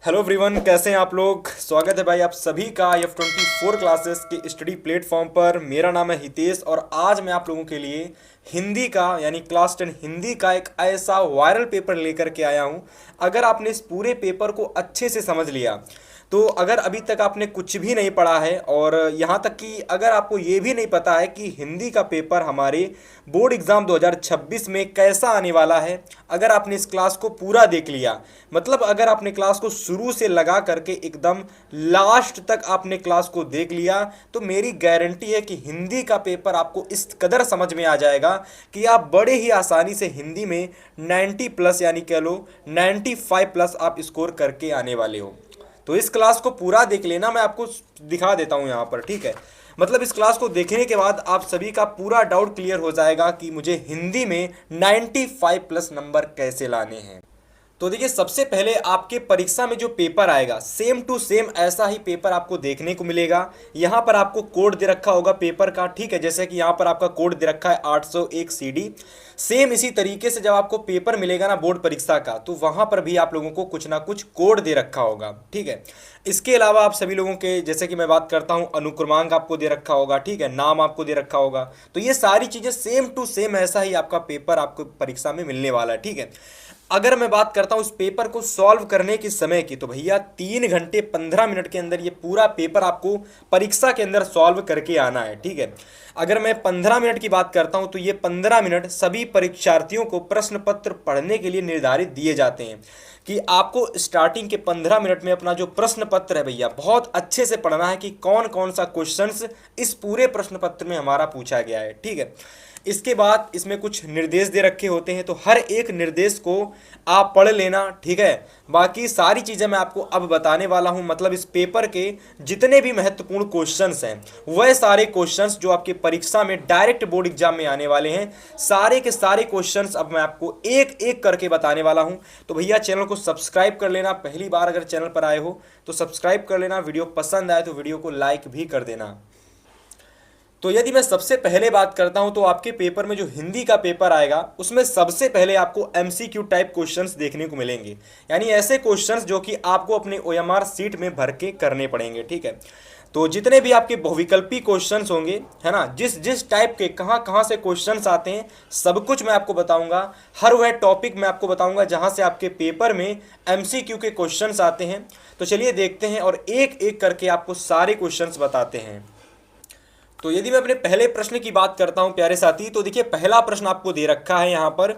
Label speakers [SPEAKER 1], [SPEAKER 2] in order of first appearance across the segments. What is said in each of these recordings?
[SPEAKER 1] Hello everyone, कैसे हैं आप लोग। स्वागत है भाई आप सभी का F24 क्लासेस के स्टडी प्लेटफॉर्म पर। मेरा नाम है हितेश और आज मैं आप लोगों के लिए हिंदी का यानी क्लास 10 हिंदी का एक ऐसा वायरल पेपर लेकर के आया हूं। अगर आपने इस पूरे पेपर को अच्छे से समझ लिया तो अगर अभी तक आपने कुछ भी नहीं पढ़ा है और यहाँ तक कि अगर आपको ये भी नहीं पता है कि हिंदी का पेपर हमारे बोर्ड एग्ज़ाम 2026 में कैसा आने वाला है, अगर आपने इस क्लास को पूरा देख लिया, मतलब अगर आपने क्लास को शुरू से लगा करके एकदम लास्ट तक आपने क्लास को देख लिया, तो मेरी गारंटी है कि हिंदी का पेपर आपको इस कदर समझ में आ जाएगा कि आप बड़े ही आसानी से हिंदी में 90 प्लस यानी कह लो 95 प्लस आप स्कोर करके आने वाले हो। तो इस क्लास को पूरा देख लेना, मैं आपको दिखा देता हूं यहाँ पर, ठीक है। मतलब इस क्लास को देखने के बाद आप सभी का पूरा डाउट क्लियर हो जाएगा कि मुझे हिंदी में 95 प्लस नंबर कैसे लाने हैं। तो देखिए, सबसे पहले आपके परीक्षा में जो पेपर आएगा सेम टू सेम ऐसा ही पेपर आपको देखने को मिलेगा। यहाँ पर आपको कोड दे रखा होगा पेपर का, ठीक है। जैसे कि यहाँ पर आपका कोड दे रखा है 801 CD। सेम इसी तरीके से जब आपको पेपर मिलेगा ना बोर्ड परीक्षा का, तो वहाँ पर भी आप लोगों को कुछ ना कुछ कोड दे रखा होगा, ठीक है। इसके अलावा आप सभी लोगों के, जैसे कि मैं बात करता हूँ, अनुक्रमांक आपको दे रखा होगा, ठीक है, नाम आपको दे रखा होगा। तो ये सारी चीज़ें सेम टू सेम ऐसा ही आपका पेपर आपको परीक्षा में मिलने वाला है, ठीक है। अगर मैं बात करता हूं इस पेपर को सॉल्व करने के समय की, तो भैया 3 घंटे 15 मिनट के अंदर ये पूरा पेपर आपको परीक्षा के अंदर सॉल्व करके आना है, ठीक है। अगर मैं 15 मिनट की बात करता हूं तो ये 15 मिनट सभी परीक्षार्थियों को प्रश्न पत्र पढ़ने के लिए निर्धारित दिए जाते हैं कि आपको स्टार्टिंग के 15 मिनट में अपना जो प्रश्न पत्र है भैया बहुत अच्छे से पढ़ना है कि कौन कौन सा क्वेश्चंस इस पूरे प्रश्न पत्र में हमारा पूछा गया है, ठीक है। इसके बाद इसमें कुछ निर्देश दे रखे होते हैं, तो हर एक निर्देश को आप पढ़ लेना, ठीक है। बाकी सारी चीज़ें मैं आपको अब बताने वाला हूं। मतलब इस पेपर के जितने भी महत्वपूर्ण क्वेश्चंस हैं, वह सारे क्वेश्चंस जो आपके परीक्षा में डायरेक्ट बोर्ड एग्जाम में आने वाले हैं, सारे के सारे क्वेश्चंस अब मैं आपको एक एक करके बताने वाला हूं। तो भैया चैनल को सब्सक्राइब कर लेना, पहली बार अगर चैनल पर आए हो तो सब्सक्राइब कर लेना, वीडियो पसंद आए तो वीडियो को लाइक भी कर देना। तो यदि मैं सबसे पहले बात करता हूं तो आपके पेपर में जो हिंदी का पेपर आएगा उसमें सबसे पहले आपको MCQ टाइप क्वेश्चंस देखने को मिलेंगे, यानी ऐसे क्वेश्चंस जो कि आपको अपने OMR सीट में भर के करने पड़ेंगे, ठीक है। तो जितने भी आपके बहुविकल्पी क्वेश्चंस होंगे, है ना, जिस जिस टाइप के कहाँ कहाँ से क्वेश्चंस आते हैं सब कुछ मैं आपको बताऊंगा। हर वह टॉपिक मैं आपको बताऊंगा जहाँ से आपके पेपर में MCQ के क्वेश्चंस आते हैं। तो चलिए देखते हैं और एक एक करके आपको सारे क्वेश्चंस बताते हैं। तो यदि मैं अपने पहले प्रश्न की बात करता हूं प्यारे साथी, तो देखिए पहला प्रश्न आपको दे रखा है यहाँ पर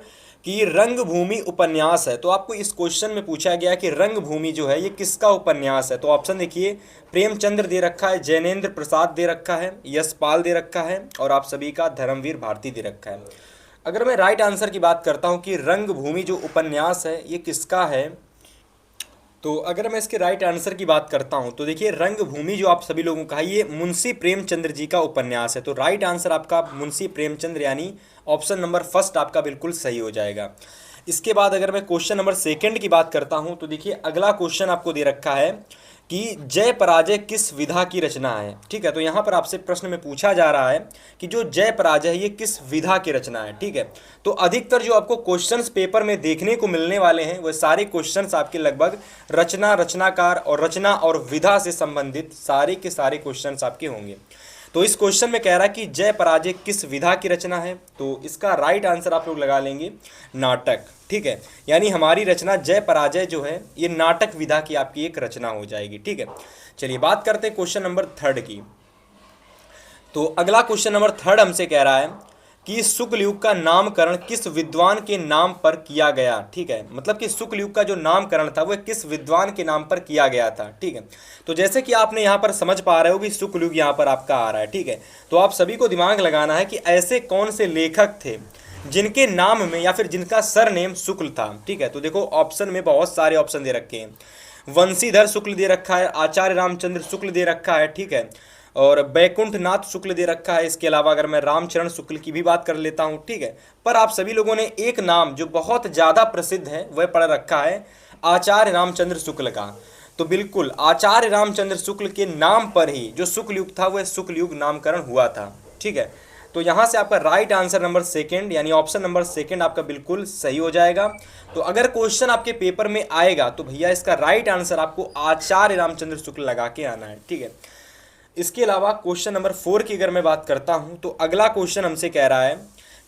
[SPEAKER 1] कि रंगभूमि उपन्यास है। तो आपको इस क्वेश्चन में पूछा गया कि रंगभूमि जो है ये किसका उपन्यास है। तो ऑप्शन देखिए, प्रेमचंद्र दे रखा है, जैनेन्द्र प्रसाद दे रखा है, यशपाल दे रखा है और आप सभी का धर्मवीर भारती दे रखा है। अगर मैं राइट आंसर की बात करता हूँ कि रंगभूमि जो उपन्यास है ये किसका है, तो अगर मैं इसके राइट आंसर की बात करता हूं तो देखिए रंगभूमि जो आप सभी लोगों का है ये मुंशी प्रेमचंद्र जी का उपन्यास है। तो राइट आंसर आपका मुंशी प्रेमचंद्र यानी ऑप्शन नंबर फर्स्ट आपका बिल्कुल सही हो जाएगा। इसके बाद अगर मैं क्वेश्चन नंबर सेकंड की बात करता हूं तो देखिए अगला क्वेश्चन आपको दे रखा है कि जय पराजय किस विधा की रचना है, ठीक है। तो यहाँ पर आपसे प्रश्न में पूछा जा रहा है कि जो जय पराजय है ये किस विधा की रचना है, ठीक है। तो अधिकतर जो आपको क्वेश्चंस पेपर में देखने को मिलने वाले हैं वह सारे क्वेश्चंस आपके लगभग रचना, रचनाकार और रचना और विधा से संबंधित सारे के सारे क्वेश्चंस आपके होंगे। तो इस क्वेश्चन में कह रहा है कि जय पराजय किस विधा की रचना है, तो इसका राइट आंसर आप लोग लगा लेंगे नाटक, ठीक है। यानी हमारी रचना जय पराजय जो है ये नाटक विधा की आपकी एक रचना हो जाएगी, ठीक है। चलिए बात करते हैं क्वेश्चन नंबर थर्ड की। तो अगला क्वेश्चन नंबर थर्ड हमसे कह रहा है कि शुक्ल युग का नामकरण किस विद्वान के नाम पर किया गया, ठीक है। मतलब कि शुक्ल युग का जो नामकरण था वह किस विद्वान के नाम पर किया गया था, ठीक है। तो जैसे कि आपने यहाँ पर समझ पा रहे हो कि शुक्ल युग यहाँ पर आपका आ रहा है, ठीक है। तो आप सभी को दिमाग लगाना है कि ऐसे कौन से लेखक थे जिनके नाम में या फिर जिनका सरनेम शुक्ल था, ठीक है। तो देखो ऑप्शन में बहुत सारे ऑप्शन दे रखे हैं। वंशीधर शुक्ल दे रखा है, आचार्य रामचंद्र शुक्ल दे रखा है, ठीक है, और बैकुंठ नाथ शुक्ल दे रखा है। इसके अलावा अगर मैं रामचरण शुक्ल की भी बात कर लेता हूँ, ठीक है। पर आप सभी लोगों ने एक नाम जो बहुत ज़्यादा प्रसिद्ध है वह पढ़ रखा है आचार्य रामचंद्र शुक्ल का। तो बिल्कुल आचार्य रामचंद्र शुक्ल के नाम पर ही जो शुक्ल युग था वह शुक्ल युग नामकरण हुआ था, ठीक है। तो यहाँ से आपका राइट आंसर नंबर सेकंड यानी ऑप्शन नंबर सेकंड आपका बिल्कुल सही हो जाएगा। तो अगर क्वेश्चन आपके पेपर में आएगा तो भैया इसका राइट आंसर आपको आचार्य रामचंद्र शुक्ल लगा के आना है, ठीक है। इसके अलावा क्वेश्चन नंबर 4 की अगर मैं बात करता हूँ तो अगला क्वेश्चन हमसे कह रहा है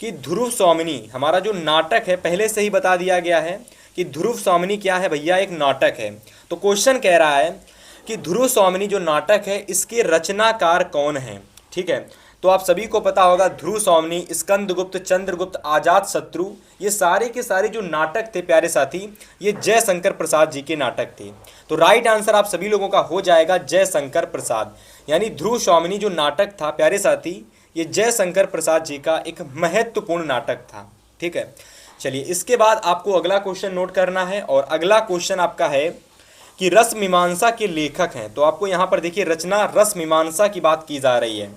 [SPEAKER 1] कि ध्रुव स्वामिनी हमारा जो नाटक है, पहले से ही बता दिया गया है कि ध्रुव स्वामिनी क्या है भैया, एक नाटक है। तो क्वेश्चन कह रहा है कि ध्रुव स्वामिनी जो नाटक है इसके रचनाकार कौन है, ठीक है। तो आप सभी को पता होगा ध्रुव स्वामिनी, स्कंदगुप्त, चंद्रगुप्त, आजाद शत्रु, ये सारे के सारे जो नाटक थे प्यारे साथी, ये जयशंकर प्रसाद जी के नाटक थे। तो राइट आंसर आप सभी लोगों का हो जाएगा जयशंकर प्रसाद, यानी ध्रुव स्वामिनी जो नाटक था प्यारे साथी, ये जयशंकर प्रसाद जी का एक महत्वपूर्ण नाटक था, ठीक है। चलिए इसके बाद आपको अगला क्वेश्चन नोट करना है और अगला क्वेश्चन आपका है कि रस मीमांसा के लेखक हैं। तो आपको यहाँ पर देखिए रचना रस मीमांसा की बात की जा रही है।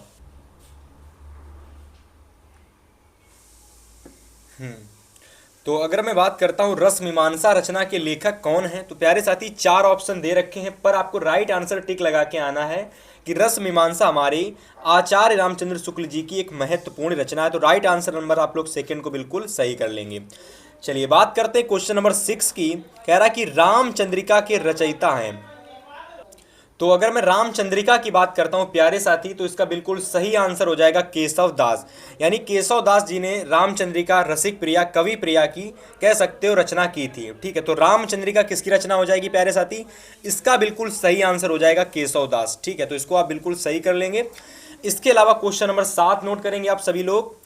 [SPEAKER 1] तो अगर मैं बात करता हूँ रस मीमांसा रचना के लेखक कौन है, तो प्यारे साथी 4 ऑप्शन दे रखे हैं, पर आपको राइट आंसर टिक लगा के आना है कि रस मीमांसा हमारे आचार्य रामचंद्र शुक्ल जी की एक महत्वपूर्ण रचना है। तो राइट आंसर नंबर आप लोग सेकंड को बिल्कुल सही कर लेंगे। चलिए बात करते हैं क्वेश्चन नंबर 6 की। कह रहा कि रामचंद्रिका के रचयिता हैं। तो अगर मैं रामचंद्रिका की बात करता हूं प्यारे साथी, तो इसका बिल्कुल सही आंसर हो जाएगा केशव दास, यानी केशव दास जी ने रामचंद्रिका रसिक प्रिया कवि प्रिया की कह सकते हो रचना की थी, ठीक है। तो रामचंद्रिका किसकी रचना हो जाएगी प्यारे साथी, इसका बिल्कुल सही आंसर हो जाएगा केशव दास, ठीक है। तो इसको आप बिल्कुल सही कर लेंगे। इसके अलावा क्वेश्चन नंबर 7 नोट करेंगे आप सभी लोग।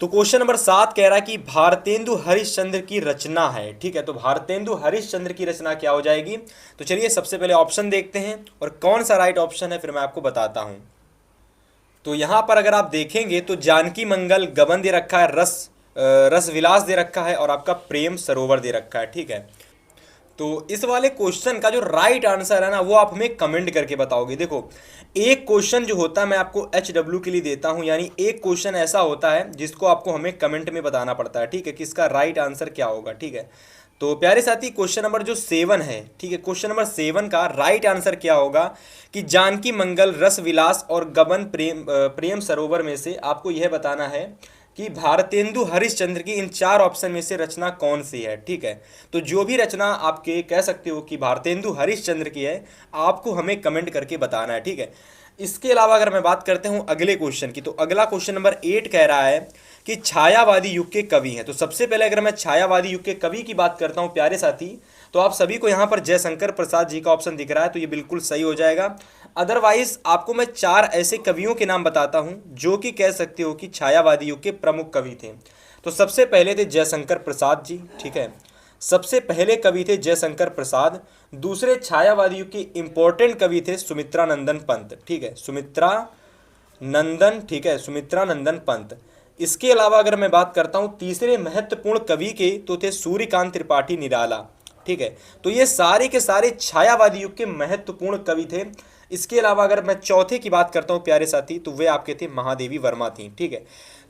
[SPEAKER 1] तो क्वेश्चन नंबर 7 कह रहा है कि भारतेंदु हरिश्चंद्र की रचना है, ठीक है। तो भारतेंदु हरिश्चंद्र की रचना क्या हो जाएगी। तो चलिए सबसे पहले ऑप्शन देखते हैं और कौन सा राइट ऑप्शन है फिर मैं आपको बताता हूं। तो यहां पर अगर आप देखेंगे तो जानकी मंगल गबन दे रखा है, रस विलास दे रखा है और आपका प्रेम सरोवर दे रखा है, ठीक है। तो इस वाले क्वेश्चन का जो राइट आंसर है ना वो आप हमें कमेंट करके बताओगे। देखो एक क्वेश्चन जो होता है मैं आपको HW के लिए देता हूं, यानी एक क्वेश्चन ऐसा होता है जिसको आपको हमें कमेंट में बताना पड़ता है, ठीक है, कि इसका राइट आंसर क्या होगा, ठीक है। तो प्यारे साथी क्वेश्चन नंबर जो 7 है, ठीक है, क्वेश्चन नंबर 7 का राइट आंसर क्या होगा कि जानकी मंगल, रस विलास और गबन प्रेम सरोवर में से आपको यह बताना है कि भारतेंदु हरिश्चंद्र की इन 4 ऑप्शन में से रचना कौन सी है, ठीक है। तो जो भी रचना आपके कह सकते हो कि भारतेंदु हरिश्चंद्र की है, आपको हमें कमेंट करके बताना है, ठीक है। इसके अलावा अगर मैं बात करते हूं अगले क्वेश्चन की, तो अगला क्वेश्चन नंबर 8 कह रहा है कि छायावादी युग के कवि हैं। तो सबसे पहले अगर मैं छायावादी युग के कवि की बात करता हूं प्यारे साथी, तो आप सभी को यहाँ पर जयशंकर प्रसाद जी का ऑप्शन दिख रहा है, तो ये बिल्कुल सही हो जाएगा। अदरवाइज आपको मैं 4 ऐसे कवियों के नाम बताता हूं जो कि कह सकते हो कि छायावादी युग के प्रमुख कवि थे। तो सबसे पहले थे जयशंकर प्रसाद जी, ठीक है, सबसे पहले कवि थे जयशंकर प्रसाद। दूसरे छायावादी युग के इंपॉर्टेंट कवि थे सुमित्रा नंदन पंत, ठीक है, सुमित्रा नंदन, ठीक है, सुमित्रा नंदन पंत। इसके अलावा अगर मैं बात करता हूं तीसरे महत्वपूर्ण कवि के, तो थे सूर्यकांत त्रिपाठी निराला, ठीक है। तो ये सारे के सारे छायावादी युग के महत्वपूर्ण कवि थे। इसके अलावा अगर मैं चौथे की बात करता हूं प्यारे साथी, तो वे आपके थे महादेवी वर्मा थी, ठीक है।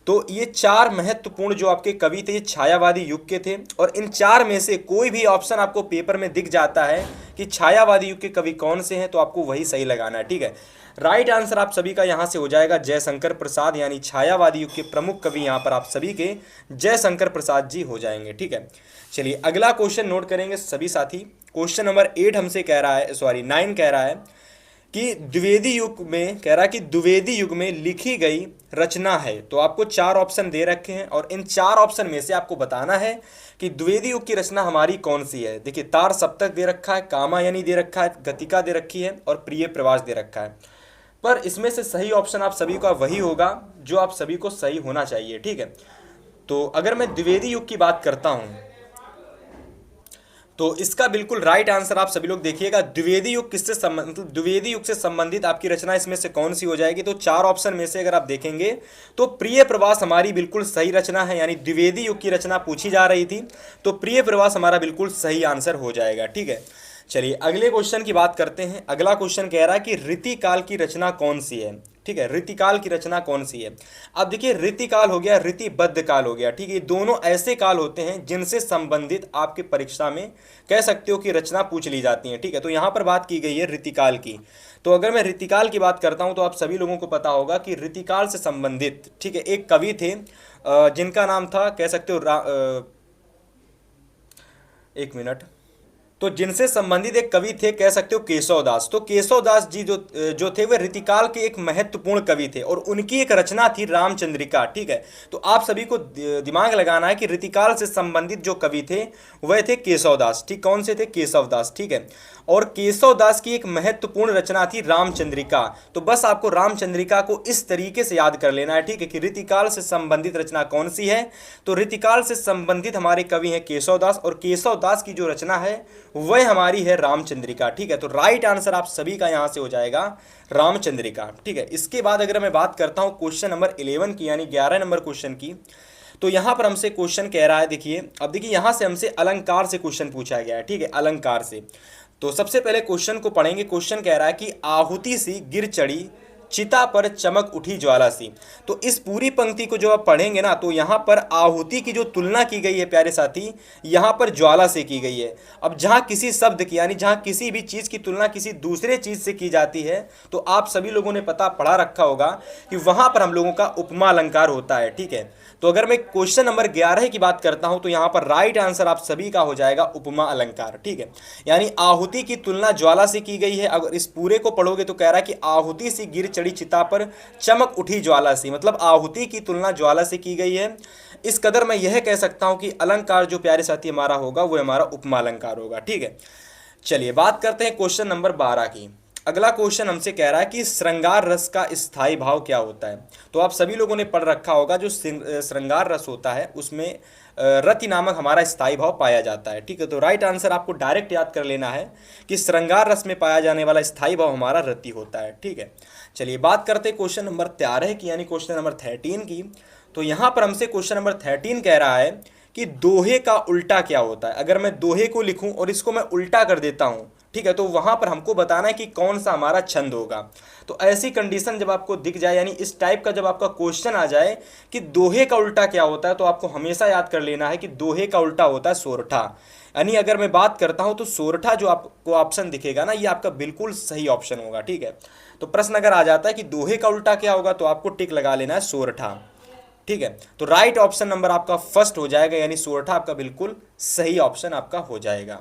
[SPEAKER 1] तो ये 4 महत्वपूर्ण जो आपके कवि थे ये छायावादी युग के थे, और इन 4 में से कोई भी ऑप्शन आपको पेपर में दिख जाता है कि छायावादी युग के कवि कौन से हैं, तो आपको वही सही लगाना है, ठीक है। राइट आंसर आप सभी का यहाँ से हो जाएगा जयशंकर प्रसाद, यानी छायावादी युग के प्रमुख कवि यहाँ पर आप सभी के जयशंकर प्रसाद जी हो जाएंगे, ठीक है। चलिए अगला क्वेश्चन नोट करेंगे सभी साथी। क्वेश्चन नंबर 8 हमसे कह रहा है, सॉरी 9 कह रहा है कि द्विवेदी युग में, कह रहा है कि द्विवेदी युग में लिखी गई रचना है। तो आपको 4 ऑप्शन दे रखे हैं और इन 4 ऑप्शन में से आपको बताना है कि द्विवेदी युग की रचना हमारी कौन सी है। देखिए तार सप्तक दे रखा है, कामायनी दे रखा है, गतिका दे रखी है और प्रिय प्रवास दे रखा है, पर इसमें से सही ऑप्शन आप सभी का वही होगा जो आप सभी को सही होना चाहिए, ठीक है। तो अगर मैं द्विवेदी युग की बात करता हूं तो इसका बिल्कुल राइट आंसर आप सभी लोग देखिएगा, द्विवेदी युग किससे संबंधित, द्विवेदी युग से संबंधित आपकी रचना इसमें से कौन सी हो जाएगी। तो 4 ऑप्शन में से अगर आप देखेंगे तो प्रिय प्रवास हमारी बिल्कुल सही रचना है, यानी द्विवेदी युग की रचना पूछी जा रही थी, तो प्रिय प्रवास हमारा बिल्कुल सही आंसर हो जाएगा, ठीक है। चलिए अगले क्वेश्चन की बात करते हैं। अगला क्वेश्चन कह रहा है कि रीतिकाल की रचना कौन सी है, ठीक है, रीतिकाल की रचना कौन सी है। अब देखिए, रीतिकाल हो गया, रीतिबद्ध काल हो गया, ठीक है, ये दोनों ऐसे काल होते हैं जिनसे संबंधित आपके परीक्षा में कह सकते हो कि रचना पूछ ली जाती है। ठीक है, तो यहाँ पर बात की गई है रीतिकाल की। तो अगर मैं रीतिकाल की बात करता हूँ तो आप सभी लोगों को पता होगा कि रीतिकाल से संबंधित, ठीक है, एक कवि थे जिनका नाम था, कह सकते हो एक मिनट, तो जिनसे संबंधित एक कवि थे, कह सकते हो केशव दास। तो केशव दास जी जो जो थे वे रीतिकाल के एक महत्वपूर्ण कवि थे और उनकी एक रचना थी रामचंद्रिका। ठीक है, तो आप सभी को दिमाग लगाना है कि रीतिकाल से संबंधित जो कवि थे वह थे केशव दास। ठीक, कौन से थे, केशव दास। ठीक है, और केशव दास की एक महत्वपूर्ण रचना थी रामचंद्रिका। तो बस आपको रामचंद्रिका को इस तरीके से याद कर लेना है, ठीक है, कि रीतिकाल से संबंधित रचना कौन सी है। तो रीतिकाल से संबंधित हमारे कवि हैं केशव दास, और केशव दास की जो रचना है वह हमारी है रामचंद्रिका। ठीक है, तो राइट आंसर आप सभी का यहां से हो जाएगा रामचंद्रिका। ठीक है, इसके बाद अगर मैं बात करता हूं क्वेश्चन नंबर 11 की, यानी 11 नंबर क्वेश्चन की, तो यहां पर हमसे क्वेश्चन कह रहा है, देखिए अब देखिए यहां से हमसे अलंकार से क्वेश्चन पूछा गया है। ठीक है, अलंकार से, तो सबसे पहले क्वेश्चन को पढ़ेंगे। क्वेश्चन कह रहा है कि आहुति सी गिर चढ़ी चिता पर चमक उठी ज्वाला सी। तो इस पूरी पंक्ति को जो आप पढ़ेंगे ना, तो यहाँ पर आहुति की जो तुलना की गई है प्यारे साथी, यहाँ पर ज्वाला से की गई है। अब जहाँ किसी शब्द की, यानी जहाँ किसी भी चीज़ की तुलना किसी दूसरे चीज़ से की जाती है, तो आप सभी लोगों ने पढ़ा रखा होगा कि वहाँ पर हम लोगों का उपमा अलंकार होता है। ठीक है, तो अगर मैं क्वेश्चन नंबर 11 की बात करता हूँ तो यहाँ पर राइट आंसर आप सभी का हो जाएगा उपमा अलंकार। ठीक है, यानी आहुति की तुलना ज्वाला से की गई है। अगर इस पूरे को पढ़ोगे तो कह रहा है कि आहुति सी गिर चढ़ी चिता पर चमक उठी ज्वाला सी, मतलब आहुति की तुलना ज्वाला से की गई है। इस कदर मैं यह कह सकता हूं कि अलंकार जो प्यारे साथी हमारा होगा वो हमारा उपमा अलंकार होगा। ठीक है, चलिए बात करते हैं क्वेश्चन नंबर 12 की। अगला क्वेश्चन हमसे कह रहा है कि श्रृंगार रस का स्थायी भाव क्या होता है। तो आप सभी लोगों ने पढ़ रखा होगा, जो श्रृंगार रस होता है उसमें रति नामक हमारा स्थायी भाव पाया जाता है। ठीक है, तो राइट आंसर आपको डायरेक्ट याद कर लेना है कि श्रृंगार रस में पाया जाने वाला स्थायी भाव हमारा रति होता है। ठीक है, चलिए बात करते हैं क्वेश्चन नंबर 13 की, यानी क्वेश्चन नंबर 13 की। तो यहाँ पर हमसे क्वेश्चन नंबर 13 कह रहा है कि दोहे का उल्टा क्या होता है। अगर मैं दोहे को लिखूं और इसको मैं उल्टा कर देता हूं, ठीक है, तो वहां पर हमको बताना है कि कौन सा हमारा छंद होगा। तो ऐसी कंडीशन जब आपको दिख जाए, यानी इस टाइप का जब आपका क्वेश्चन आ जाए कि दोहे का उल्टा क्या होता है, तो आपको हमेशा याद कर लेना है कि दोहे का उल्टा होता है सोरठा। यानी अगर मैं बात करता हूं तो सोरठा जो आपको ऑप्शन दिखेगा ना, ये आपका बिल्कुल सही ऑप्शन होगा। ठीक है, तो प्रश्न अगर आ जाता है कि दोहे का उल्टा क्या होगा, तो आपको टिक लगा लेना है सोरठा। ठीक है, तो राइट ऑप्शन नंबर आपका फर्स्ट हो जाएगा, यानी सोरठा आपका बिल्कुल सही ऑप्शन आपका हो जाएगा।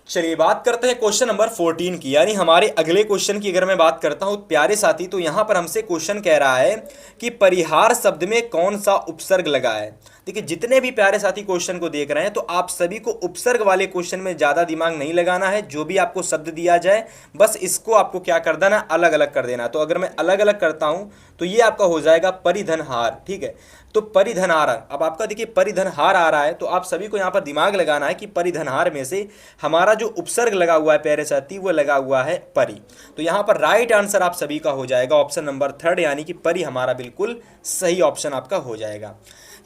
[SPEAKER 1] चलिए बात करते हैं क्वेश्चन नंबर 14 की, यानी हमारे अगले क्वेश्चन की अगर मैं बात करता हूं प्यारे साथी, तो यहां पर हमसे क्वेश्चन कह रहा है कि परिहार शब्द में कौन सा उपसर्ग लगा है। देखिए जितने भी प्यारे साथी क्वेश्चन को देख रहे हैं, तो आप सभी को उपसर्ग वाले क्वेश्चन में ज़्यादा दिमाग नहीं लगाना है। जो भी आपको शब्द दिया जाए बस इसको आपको क्या कर देना, अलग अलग कर देना। तो अगर मैं अलग अलग करता हूं तो ये आपका हो जाएगा परिधनहार। ठीक है, तो परिधनहार, अब आपका देखिए परिधनहार आ रहा है, तो आप सभी को यहाँ पर दिमाग लगाना है कि परिधनहार में से हमारा जो उपसर्ग लगा हुआ है प्यारे साथी, वो लगा हुआ है परि। तो यहाँ पर राइट आंसर आप सभी का हो जाएगा ऑप्शन नंबर 3, यानी कि परि हमारा बिल्कुल सही ऑप्शन आपका हो जाएगा।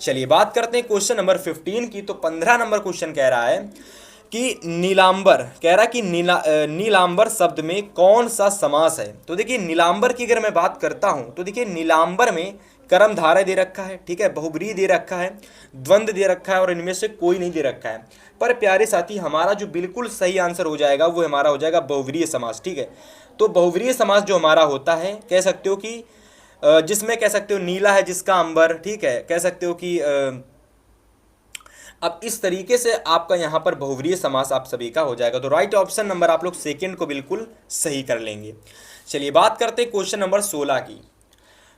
[SPEAKER 1] चलिए बात करते हैं क्वेश्चन नंबर 15 की। तो 15 नंबर क्वेश्चन कह रहा है कि नीलांबर, कह रहा है कि नीलांबर शब्द में कौन सा समास है। तो देखिए नीलांबर की अगर मैं बात करता हूं तो देखिए नीलांबर में कर्मधारय दे रखा है, ठीक है, बहुब्रीहि दे रखा है, द्वंद्व दे रखा है और इनमें से कोई नहीं दे रखा है। पर प्यारे साथी हमारा जो बिल्कुल सही आंसर हो जाएगा वो हमारा हो जाएगा बहुव्रीहि समास। ठीक है, तो बहुव्रीहि समास जो हमारा होता है, कह सकते हो कि जिसमें कह सकते हो नीला है जिसका अंबर, ठीक है, कह सकते हो कि अब इस तरीके से आपका यहाँ पर बहुव्रीहि समास आप सभी का हो जाएगा। तो राइट ऑप्शन नंबर आप लोग सेकंड को बिल्कुल सही कर लेंगे। चलिए बात करते हैं क्वेश्चन नंबर 16 की।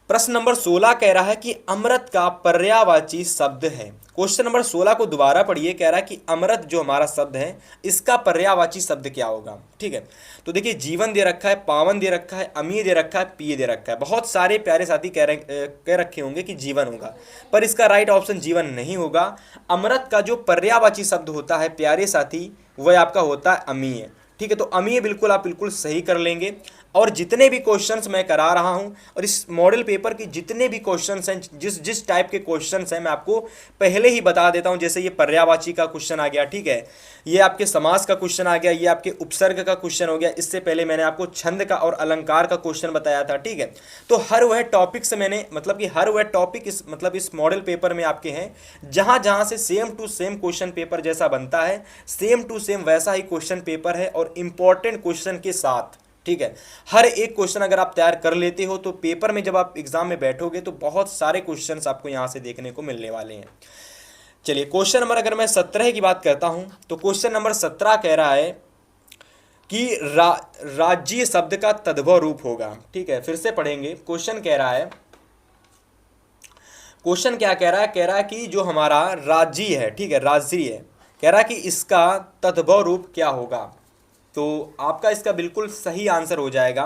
[SPEAKER 1] प्रश्न नंबर 16 कह रहा है कि अमृत का पर्यायवाची शब्द है। क्वेश्चन नंबर 16 को दोबारा पढ़िए, कह रहा है कि अमृत जो हमारा शब्द है इसका पर्यायवाची शब्द क्या होगा। ठीक है, तो देखिए जीवन दे रखा है, पावन दे रखा है, अमीय दे रखा है, पिय दे रखा है। बहुत सारे प्यारे साथी कह रखे होंगे कि जीवन होगा, पर इसका राइट ऑप्शन जीवन नहीं होगा। अमृत का जो पर्यायवाची शब्द होता है प्यारे साथी वह आपका होता है अमीय। ठीक है, तो अमीय बिल्कुल आप बिल्कुल सही कर लेंगे। और जितने भी क्वेश्चंस मैं करा रहा हूं और इस मॉडल पेपर के जितने भी क्वेश्चंस हैं, जिस जिस टाइप के क्वेश्चंस हैं, मैं आपको पहले ही बता देता हूं। जैसे ये पर्यायवाची का क्वेश्चन आ गया, ठीक है, ये आपके समास का क्वेश्चन आ गया, ये आपके उपसर्ग का क्वेश्चन हो गया, इससे पहले मैंने आपको छंद का और अलंकार का क्वेश्चन बताया था, ठीक है। तो हर वह टॉपिक से मैंने मतलब कि हर वह टॉपिक इस मॉडल पेपर में आपके हैं, जहां जहां से same to same question paper जैसा बनता है, सेम टू सेम वैसा ही क्वेश्चन पेपर है और इंपॉर्टेंट क्वेश्चन के साथ, ठीक है। हर एक क्वेश्चन अगर आप तैयार कर लेते हो तो पेपर में जब आप एग्जाम में बैठोगे तो बहुत सारे क्वेश्चंस आपको यहां से देखने को मिलने वाले हैं। चलिए क्वेश्चन नंबर अगर मैं 17 की बात करता हूं तो क्वेश्चन नंबर 17 कह रहा है कि राज्य शब्द का तद्भव रूप होगा, ठीक है। फिर से पढ़ेंगे, क्वेश्चन कह रहा है, क्वेश्चन क्या कह रहा है, कह रहा है कि जो हमारा राज्य है, ठीक है, राज्य है, कह रहा है कि इसका तद्भव रूप क्या होगा। तो आपका इसका बिल्कुल सही आंसर हो जाएगा,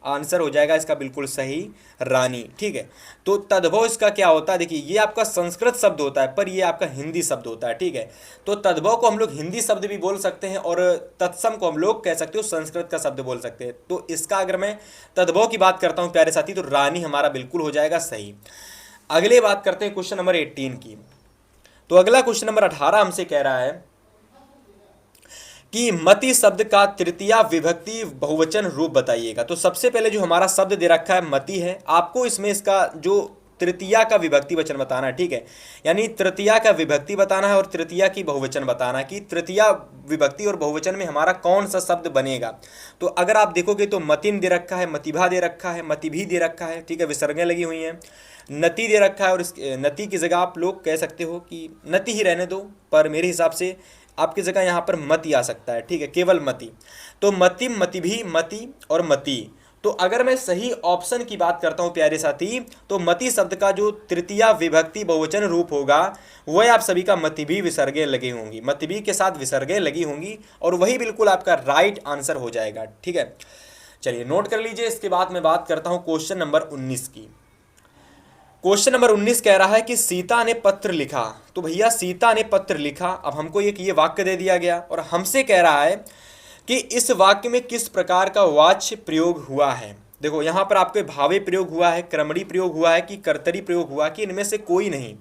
[SPEAKER 1] आंसर हो जाएगा इसका बिल्कुल सही रानी, ठीक है। तो तद्भव इसका क्या होता है, देखिए ये आपका संस्कृत शब्द होता है पर ये आपका हिंदी शब्द होता है, ठीक है। तो तद्भव को हम लोग हिंदी शब्द भी बोल सकते हैं और तत्सम को हम लोग कह सकते हो संस्कृत का शब्द बोल सकते हैं। तो इसका अगर मैं तद्भव की बात करता हूँ प्यारे साथी, तो रानी हमारा बिल्कुल हो जाएगा सही। अगले बात करते हैं क्वेश्चन नंबर 18 की। तो अगला क्वेश्चन नंबर 18 हमसे कह रहा है कि मति शब्द का तृतीया विभक्ति बहुवचन रूप बताइएगा। तो सबसे पहले जो हमारा शब्द दे रखा है मति है, आपको इसमें इसका जो तृतीया का विभक्ति वचन बताना है, ठीक है। यानी तृतीया का विभक्ति बताना है और तृतीया की बहुवचन बताना है कि तृतीया विभक्ति और बहुवचन में हमारा कौन सा शब्द बनेगा। तो अगर आप देखोगे तो मतिन दे रखा है, मतिभा दे रखा है, मतिभी दे रखा है, ठीक है, विसर्गें लगी हुई हैं, नति दे रखा है और इस नति की जगह आप लोग कह सकते हो कि नति ही रहने दो, पर मेरे हिसाब से आपकी जगह यहाँ पर मति आ सकता है, ठीक है, केवल मति। तो मति, मतिभी, मति और मति। तो अगर मैं सही ऑप्शन की बात करता हूं प्यारे साथी, तो मति शब्द का जो तृतीया विभक्ति बहुवचन रूप होगा वह आप सभी का मतिभी विसर्गें लगी होंगी, मतिभी के साथ विसर्गें लगी होंगी और वही बिल्कुल आपका राइट आंसर हो जाएगा, ठीक है। चलिए नोट कर लीजिए। इसके बाद मैं बात करता हूं क्वेश्चन नंबर 19 की। क्वेश्चन नंबर 19 कह रहा है कि सीता ने पत्र लिखा। तो भैया सीता ने पत्र लिखा, अब हमको ये वाक्य दे दिया गया और हमसे कह रहा है कि इस वाक्य में किस प्रकार का वाच्य प्रयोग हुआ है। देखो यहाँ पर आपके भावे प्रयोग हुआ है, क्रमणी प्रयोग हुआ है कि कर्तरी प्रयोग हुआ कि इनमें से कोई नहीं।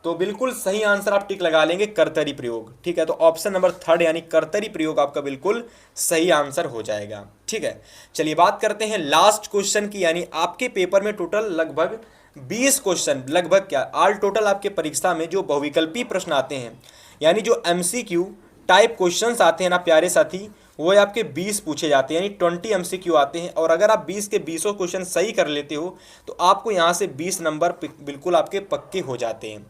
[SPEAKER 1] तो बिल्कुल सही आंसर आप टिक लगा लेंगे कर्तरी प्रयोग, ठीक है। तो ऑप्शन नंबर 3 यानी कर्तरी प्रयोग आपका बिल्कुल सही आंसर हो जाएगा, ठीक है। चलिए बात करते हैं लास्ट क्वेश्चन की। यानी आपके पेपर में टोटल लगभग 20 क्वेश्चन, लगभग क्या ऑल टोटल आपके परीक्षा में जो बहुविकल्पी प्रश्न आते हैं, यानी जो MCQ टाइप क्वेश्चंस आते हैं ना प्यारे साथी, वो आपके 20 पूछे जाते हैं, यानी 20 MCQ आते हैं। और अगर आप 20 के 20 क्वेश्चन सही कर लेते हो तो आपको यहाँ से 20 नंबर बिल्कुल आपके पक्के हो जाते हैं।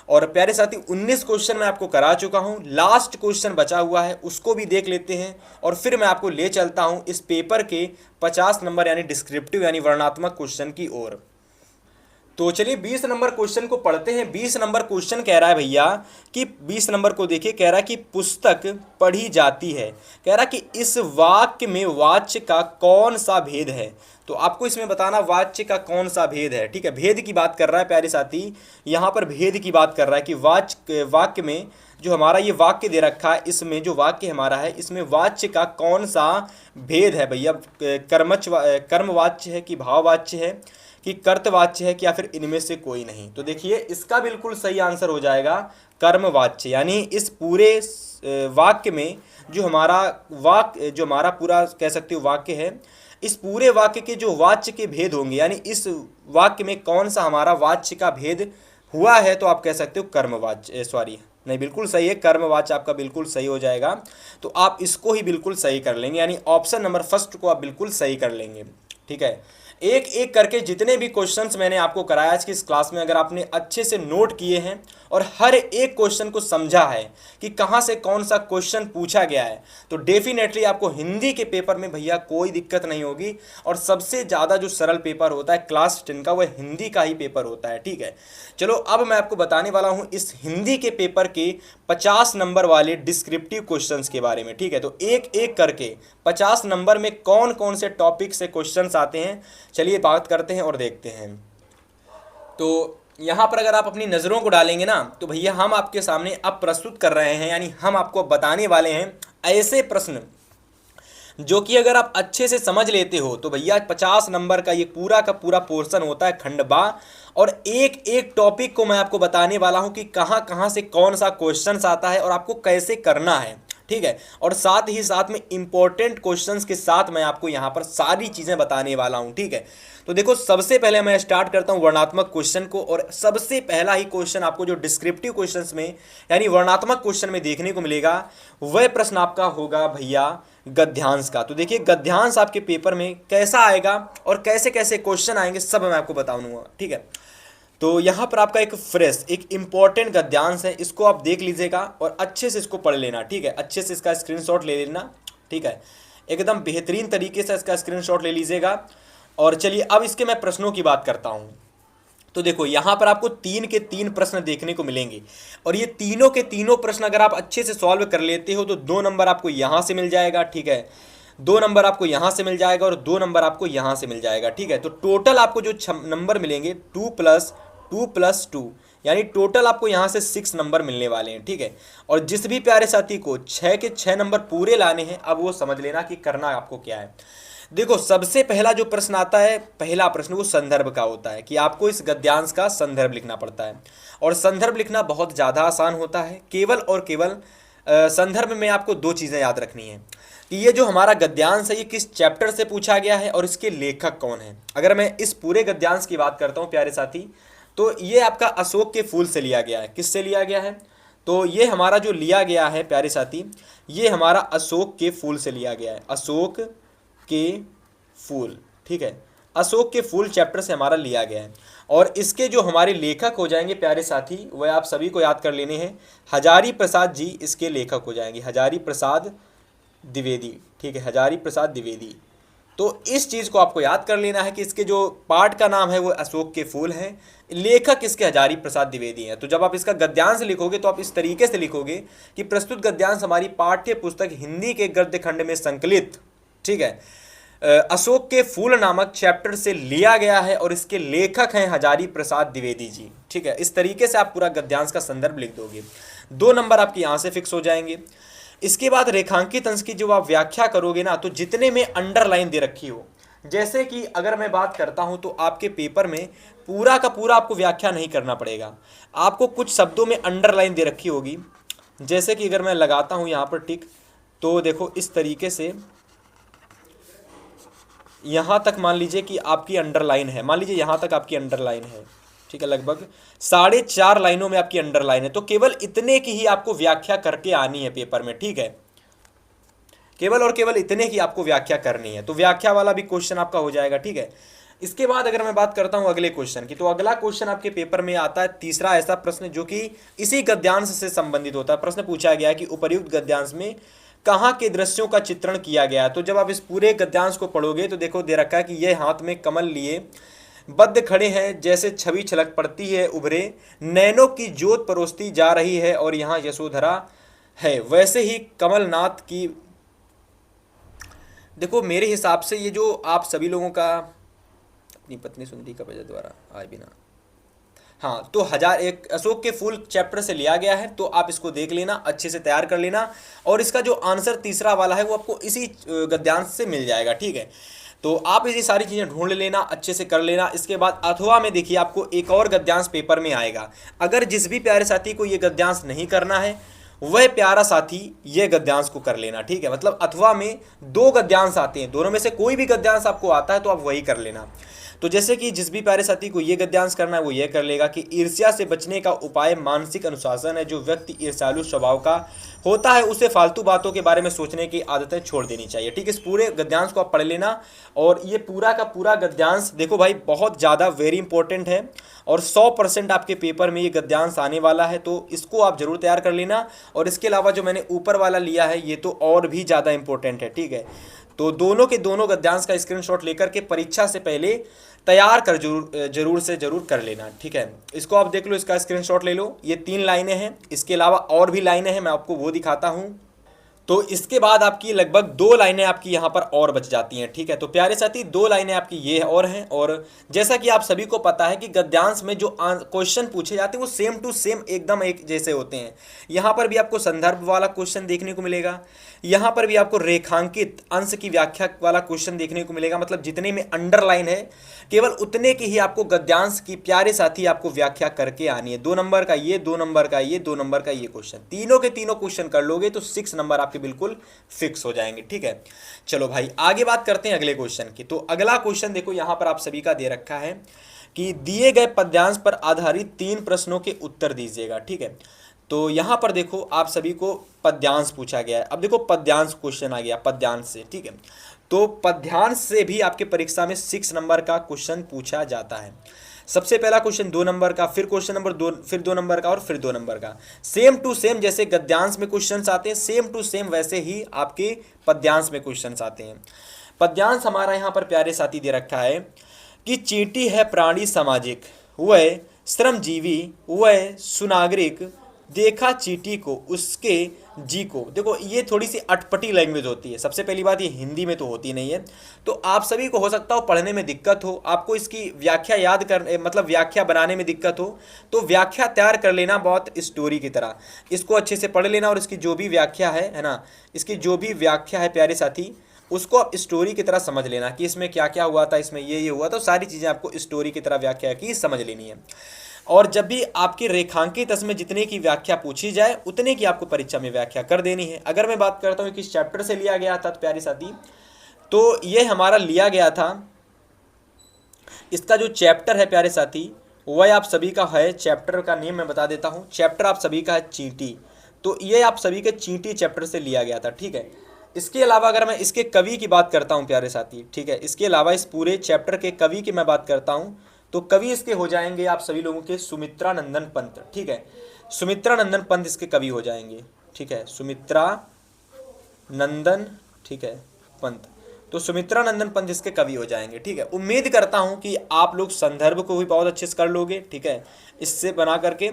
[SPEAKER 1] और प्यारे साथी 19 क्वेश्चन मैं आपको करा चुका हूँ, लास्ट क्वेश्चन बचा हुआ है उसको भी देख लेते हैं और फिर मैं आपको ले चलता हूँ इस पेपर के 50 नंबर यानी डिस्क्रिप्टिव यानी वर्णनात्मक क्वेश्चन की ओर। तो चलिए 20 नंबर क्वेश्चन को पढ़ते हैं। 20 नंबर क्वेश्चन कह रहा है भैया कि 20 नंबर को देखिए, कह रहा है कि पुस्तक पढ़ी जाती है। कह रहा है कि इस वाक्य में वाच्य का कौन सा भेद है। तो आपको इसमें बताना वाच्य का कौन सा भेद है, ठीक है। भेद की बात कर रहा है प्यारे साथी, यहाँ पर भेद की बात कर रहा है कि वाक्य में जो हमारा ये वाक्य दे रखा है, इसमें जो वाक्य हमारा है इसमें वाच्य का कौन सा भेद है भैया। कर्मवाच्य है कि भाववाच्य है कि कर्तवाच्य है कि या फिर इनमें से कोई नहीं। तो देखिए इसका बिल्कुल सही आंसर हो जाएगा कर्मवाच्य। यानी इस पूरे वाक्य में जो हमारा पूरा कह सकते हो वाक्य है, इस पूरे वाक्य के जो वाच्य के भेद होंगे, यानी इस वाक्य में कौन सा हमारा वाच्य का भेद हुआ है, तो आप कह सकते हो कर्मवाच्य, सॉरी नहीं बिल्कुल सही है, कर्मवाच्य आपका बिल्कुल सही हो जाएगा। तो आप इसको ही बिल्कुल सही कर लेंगे, यानी ऑप्शन नंबर फर्स्ट को आप बिल्कुल सही कर लेंगे, ठीक है। एक एक करके जितने भी क्वेश्चंस मैंने आपको कराया आज की इस क्लास में, अगर आपने अच्छे से नोट किए हैं और हर एक क्वेश्चन को समझा है कि कहाँ से कौन सा क्वेश्चन पूछा गया है, तो डेफिनेटली आपको हिंदी के पेपर में भैया कोई दिक्कत नहीं होगी। और सबसे ज़्यादा जो सरल पेपर होता है क्लास 10 का, वह हिंदी का ही पेपर होता है, ठीक है। चलो अब मैं आपको बताने वाला हूँ इस हिंदी के पेपर के 50 नंबर वाले डिस्क्रिप्टिव क्वेश्चंस के बारे में, ठीक है। तो एक एक करके 50 नंबर में कौन कौन से टॉपिक से क्वेश्चंस आते हैं, चलिए बात करते हैं और देखते हैं। तो यहाँ पर अगर आप अपनी नज़रों को डालेंगे ना, तो भैया हम आपके सामने अब प्रस्तुत कर रहे हैं, यानी हम आपको बताने वाले हैं ऐसे प्रश्न जो कि अगर आप अच्छे से समझ लेते हो तो भैया 50 नंबर का ये पूरा का पूरा पोर्शन होता है खंड बा। और एक एक टॉपिक को मैं आपको बताने वाला हूं कि कहां कहां से कौन सा क्वेश्चंस आता है और आपको कैसे करना है, ठीक है। और साथ ही साथ में इंपॉर्टेंट क्वेश्चंस के साथ मैं आपको यहां पर सारी चीजें बताने वाला हूं, ठीक है। तो देखो, सबसे पहले मैं स्टार्ट करता हूं वर्णात्मक क्वेश्चन को। और सबसे पहला ही क्वेश्चन आपको जो डिस्क्रिप्टिव क्वेश्चंस में यानी वर्णात्मक क्वेश्चन में देखने को मिलेगा, वह प्रश्न आपका होगा भैया गद्यांश का। तो देखिए, गद्यांश आपके पेपर में कैसा आएगा और कैसे कैसे क्वेश्चन आएंगे सब मैं आपको बताऊंगा, ठीक है। तो यहाँ पर आपका एक फ्रेश एक इंपॉर्टेंट गद्यांश है, इसको आप देख लीजिएगा और अच्छे से इसको पढ़ लेना, ठीक है। अच्छे से इसका स्क्रीनशॉट ले लेना, ठीक है। एकदम बेहतरीन तरीके से इसका स्क्रीनशॉट ले लीजिएगा। और चलिए अब इसके मैं प्रश्नों की बात करता हूँ। तो देखो, यहाँ पर आपको 3 के 3 प्रश्न देखने को मिलेंगे और ये तीनों के तीनों प्रश्न अगर आप अच्छे से सॉल्व कर लेते हो तो 2 नंबर आपको यहाँ से मिल जाएगा, ठीक है। 2 नंबर आपको यहाँ से मिल जाएगा और 2 नंबर आपको यहाँ से मिल जाएगा, ठीक है। तो टोटल आपको जो नंबर मिलेंगे 2+2+2 यानी टोटल आपको यहाँ से 6 नंबर मिलने वाले हैं, ठीक है। और जिस भी प्यारे साथी को 6 के 6 नंबर पूरे लाने हैं, अब वो समझ लेना कि करना आपको क्या है। देखो, सबसे पहला जो प्रश्न आता है, पहला प्रश्न वो संदर्भ का होता है कि आपको इस गद्यांश का संदर्भ लिखना पड़ता है। और संदर्भ लिखना बहुत ज़्यादा आसान होता है। केवल और केवल संदर्भ में आपको 2 चीज़ें याद रखनी है कि ये जो हमारा गद्यांश है ये किस चैप्टर से पूछा गया है और इसके लेखक कौन है। अगर मैं इस पूरे गद्यांश की बात करता हूँ प्यारे साथी, तो ये आपका अशोक के फूल से लिया गया है। किससे लिया गया है? तो ये हमारा जो लिया गया है प्यारे साथी, ये हमारा अशोक के फूल से लिया गया है। अशोक के फूल, ठीक है। अशोक के फूल चैप्टर से हमारा लिया गया है। और इसके जो हमारे लेखक हो जाएंगे प्यारे साथी, वह आप सभी को याद कर लेने हैं, हजारी प्रसाद जी इसके लेखक हो जाएंगे, हजारी प्रसाद द्विवेदी, ठीक है, हजारी प्रसाद द्विवेदी। तो इस चीज़ को आपको याद कर लेना है कि इसके जो पाठ का नाम है वो अशोक के फूल है, लेखक इसके हजारी प्रसाद द्विवेदी हैं। तो जब आप इसका गद्यांश लिखोगे तो आप इस तरीके से लिखोगे कि प्रस्तुत गद्यांश हमारी पाठ्य पुस्तक हिंदी के गद्य खंड में संकलित, ठीक है, अशोक के फूल नामक चैप्टर से लिया गया है और इसके लेखक हैं हजारी प्रसाद द्विवेदी जी, ठीक है। इस तरीके से आप पूरा गद्यांश का संदर्भ लिख दोगे, 2 नंबर आपके यहाँ से फिक्स हो जाएंगे। इसके बाद रेखांकित अंश की जो आप व्याख्या करोगे ना, तो जितने में अंडरलाइन दे रखी हो, जैसे कि अगर मैं बात करता हूं तो आपके पेपर में पूरा का पूरा आपको व्याख्या नहीं करना पड़ेगा, आपको कुछ शब्दों में अंडरलाइन दे रखी होगी। जैसे कि अगर मैं लगाता हूं यहाँ पर टिक, तो देखो इस तरीके से यहाँ तक मान लीजिए कि आपकी अंडरलाइन है, मान लीजिए यहाँ तक आपकी अंडरलाइन है, ठीक है, लगभग 4.5 लाइनों में आपकी अंडरलाइन है। तो केवल इतने की ही आपको व्याख्या करके आनी है पेपर में, ठीक है। केवल और केवल इतने की आपको व्याख्या करनी है, तो व्याख्या वाला भी क्वेश्चन आपका हो जाएगा, ठीक है। इसके बाद अगर मैं बात करता हूं अगले क्वेश्चन की, तो अगला क्वेश्चन आपके पेपर में आता है तीसरा ऐसा प्रश्न जो कि इसी गद्यांश से संबंधित होता है। प्रश्न पूछा गया है कि उपर्युक्त गद्यांश में कहाँ के दृश्यों का चित्रण किया गया है। तो जब आप इस पूरे गद्यांश को पढ़ोगे तो देखो दे रखा है कि ये हाथ में कमल लिए बद्ध खड़े हैं, जैसे छवि छलक पड़ती है उभरे, नैनों की ज्योत परोसती जा रही है और यहाँ यशोधरा है, वैसे ही कमलनाथ की। देखो मेरे हिसाब से ये जो आप सभी लोगों का अपनी पत्नी सुंदरी का वजह द्वारा आए बिना, हाँ, तो एक अशोक के फूल चैप्टर से लिया गया है। तो आप इसको देख लेना, अच्छे से तैयार कर लेना और इसका जो आंसर तीसरा वाला है वो आपको इसी गद्यांश से मिल जाएगा, ठीक है। तो आप ये सारी चीज़ें ढूंढ लेना, अच्छे से कर लेना। इसके बाद अथवा में देखिए आपको एक और गद्यांश पेपर में आएगा। अगर जिस भी प्यारे साथी को ये गद्यांश नहीं करना है वह प्यारा साथी ये गद्यांश को कर लेना, ठीक है। मतलब अथवा में 2 गद्यांश आते हैं, दोनों में से कोई भी गद्यांश आपको आता है तो आप वही कर लेना। तो जैसे कि जिस भी प्यारे साथी को ये गद्यांश करना है वो ये कर लेगा कि ईर्ष्या से बचने का उपाय मानसिक अनुशासन है। जो व्यक्ति ईर्ष्यालु स्वभाव का होता है उसे फालतू बातों के बारे में सोचने की आदतें छोड़ देनी चाहिए, ठीक है। इस पूरे गद्यांश को आप पढ़ लेना। और ये पूरा का पूरा गद्यांश देखो भाई बहुत ज़्यादा वेरी इंपॉर्टेंट है और 100% आपके पेपर में ये गद्यांश आने वाला है, तो इसको आप जरूर तैयार कर लेना। और इसके अलावा जो मैंने ऊपर वाला लिया है ये तो और भी ज़्यादा इंपॉर्टेंट है, ठीक है। तो दोनों के दोनों गद्यांश का स्क्रीनशॉट लेकर के परीक्षा से पहले तैयार कर जरूर से जरूर कर लेना, ठीक है। इसको आप देख लो, इसका स्क्रीनशॉट ले लो। ये 3 लाइनें हैं, इसके अलावा और भी लाइनें हैं, मैं आपको वो दिखाता हूँ। तो इसके बाद आपकी लगभग 2 लाइनें आपकी यहाँ पर और बच जाती हैं। ठीक है, तो प्यारे साथी 2 लाइनें आपकी ये और हैं। और जैसा कि आप सभी को पता है कि गद्यांश में जो क्वेश्चन पूछे जाते हैं वो सेम टू सेम एकदम एक जैसे होते हैं। यहाँ पर भी आपको संदर्भ वाला क्वेश्चन देखने को मिलेगा, यहाँ पर भी आपको रेखांकित अंश की व्याख्या वाला क्वेश्चन देखने को मिलेगा। मतलब जितने में अंडरलाइन है केवल उतने की ही आपको गद्यांश की प्यारे साथी आपको व्याख्या करके आनी है। 2 नंबर का ये, 2 नंबर का ये, 2 नंबर का ये क्वेश्चन, तीनों के तीनों क्वेश्चन कर लोगे तो 6 नंबर आपके बिल्कुल फिक्स हो जाएंगे। ठीक है, चलो भाई आगे बात करते हैं अगले क्वेश्चन की। तो अगला क्वेश्चन देखो यहाँ पर आप सभी का दे रखा है कि दिए गए पद्यांश पर आधारित 3 प्रश्नों के उत्तर दीजिएगा। ठीक है, तो यहाँ पर देखो आप सभी को पद्यांश पूछा गया है। अब देखो पद्यांश क्वेश्चन आ गया पद्यांश से। ठीक है, तो पद्यांश से भी आपके परीक्षा में 6 नंबर का क्वेश्चन पूछा जाता है। सबसे पहला क्वेश्चन 2 नंबर का, फिर क्वेश्चन नंबर 2, फिर 2 नंबर का और फिर 2 नंबर का। सेम टू सेम जैसे गद्यांश में क्वेश्चंस आते हैं सेम टू सेम वैसे ही आपके पद्यांश में क्वेश्चंस आते हैं। पद्यांश हमारा यहाँ पर प्यारे साथी दे रखा है कि चींटी है प्राणी सामाजिक, वह श्रमजीवी, वह सुनागरिक, देखा चींटी को उसके जी को। देखो ये थोड़ी सी अटपटी लैंग्वेज होती है। सबसे पहली बात ये हिंदी में तो होती नहीं है, तो आप सभी को हो सकता हो पढ़ने में दिक्कत हो, आपको इसकी व्याख्या याद कर मतलब व्याख्या बनाने में दिक्कत हो, तो व्याख्या तैयार कर लेना बहुत स्टोरी की तरह। इसको अच्छे से पढ़ लेना और इसकी जो भी व्याख्या है ना, इसकी जो भी व्याख्या है प्यारे साथी उसको आप स्टोरी की तरह समझ लेना कि इसमें क्या क्या हुआ था, इसमें ये हुआ, तो सारी चीज़ें आपको स्टोरी की तरह व्याख्या की समझ लेनी है। और जब भी आपकी रेखांकित अंश में जितने की व्याख्या पूछी जाए उतने की आपको परीक्षा में व्याख्या कर देनी है। अगर मैं बात करता हूँ किस चैप्टर से लिया गया था तो प्यारे साथी, तो ये हमारा लिया गया था, इसका जो चैप्टर है प्यारे साथी वह आप सभी का है, चैप्टर का नेम मैं बता देता हूँ, चैप्टर आप सभी का है चींटी। तो ये आप सभी के चींटी चैप्टर से लिया गया था। ठीक है, इसके अलावा अगर मैं इसके कवि की बात करता हूँ प्यारे साथी, ठीक है, इसके अलावा इस पूरे चैप्टर के कवि की मैं बात करता हूँ तो कवि इसके हो जाएंगे आप सभी लोगों के सुमित्रा नंदन पंत। ठीक है, सुमित्रा नंदन पंत इसके कवि हो जाएंगे। ठीक है, सुमित्रा नंदन, ठीक है, पंत, तो सुमित्रा नंदन पंत इसके कवि हो जाएंगे। ठीक है, उम्मीद करता हूं कि आप लोग संदर्भ को भी बहुत अच्छे से कर लोगे। ठीक है, इससे बना करके,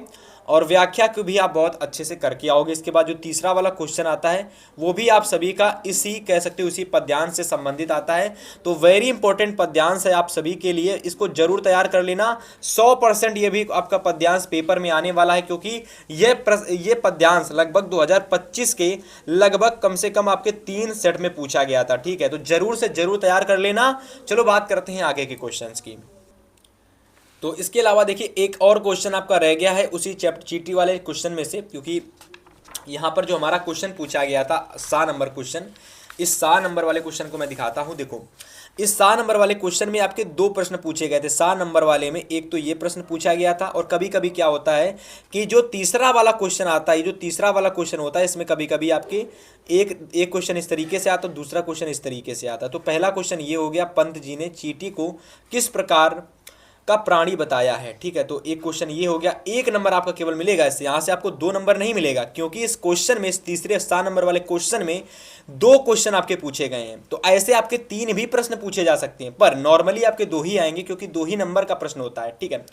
[SPEAKER 1] और व्याख्या को भी आप बहुत अच्छे से करके आओगे। इसके बाद जो तीसरा वाला क्वेश्चन आता है वो भी आप सभी का इसी कह सकते हो इसी पद्यांश से संबंधित आता है। तो वेरी इंपॉर्टेंट पद्यांश है आप सभी के लिए, इसको जरूर तैयार कर लेना। 100% ये भी आपका पद्यांश पेपर में आने वाला है, क्योंकि ये पद्यांश लगभग 2025 के लगभग कम से कम आपके 3 सेट में पूछा गया था। ठीक है, तो जरूर से जरूर तैयार कर लेना। चलो बात करते हैं आगे के क्वेश्चंस की। तो इसके अलावा देखिए एक और क्वेश्चन आपका रह गया है उसी चैप्टर चींटी वाले क्वेश्चन में से, क्योंकि यहाँ पर जो हमारा क्वेश्चन पूछा गया था 7 नंबर क्वेश्चन, इस 7 नंबर वाले क्वेश्चन को मैं दिखाता हूँ। देखो इस 7 नंबर वाले क्वेश्चन में आपके 2 प्रश्न पूछे गए थे। 7 नंबर वाले में एक तो ये प्रश्न पूछा गया था, और कभी कभी क्या होता है कि जो तीसरा वाला क्वेश्चन आता है, जो तीसरा वाला क्वेश्चन होता है इसमें कभी कभी आपके एक क्वेश्चन इस तरीके से आता है, दूसरा क्वेश्चन इस तरीके से आता है। तो पहला क्वेश्चन ये हो गया, पंत जी ने चींटी को किस प्रकार का प्राणी बताया है। ठीक है, तो एक क्वेश्चन ये हो गया, 1 नंबर आपका केवल मिलेगा इससे, यहाँ से आपको 2 नंबर नहीं मिलेगा, क्योंकि इस क्वेश्चन में, इस तीसरे 7 नंबर वाले क्वेश्चन में 2 क्वेश्चन आपके पूछे गए हैं। तो ऐसे आपके 3 भी प्रश्न पूछे जा सकते हैं, पर नॉर्मली आपके 2 ही आएंगे, क्योंकि 2 ही नंबर का प्रश्न होता है। ठीक है,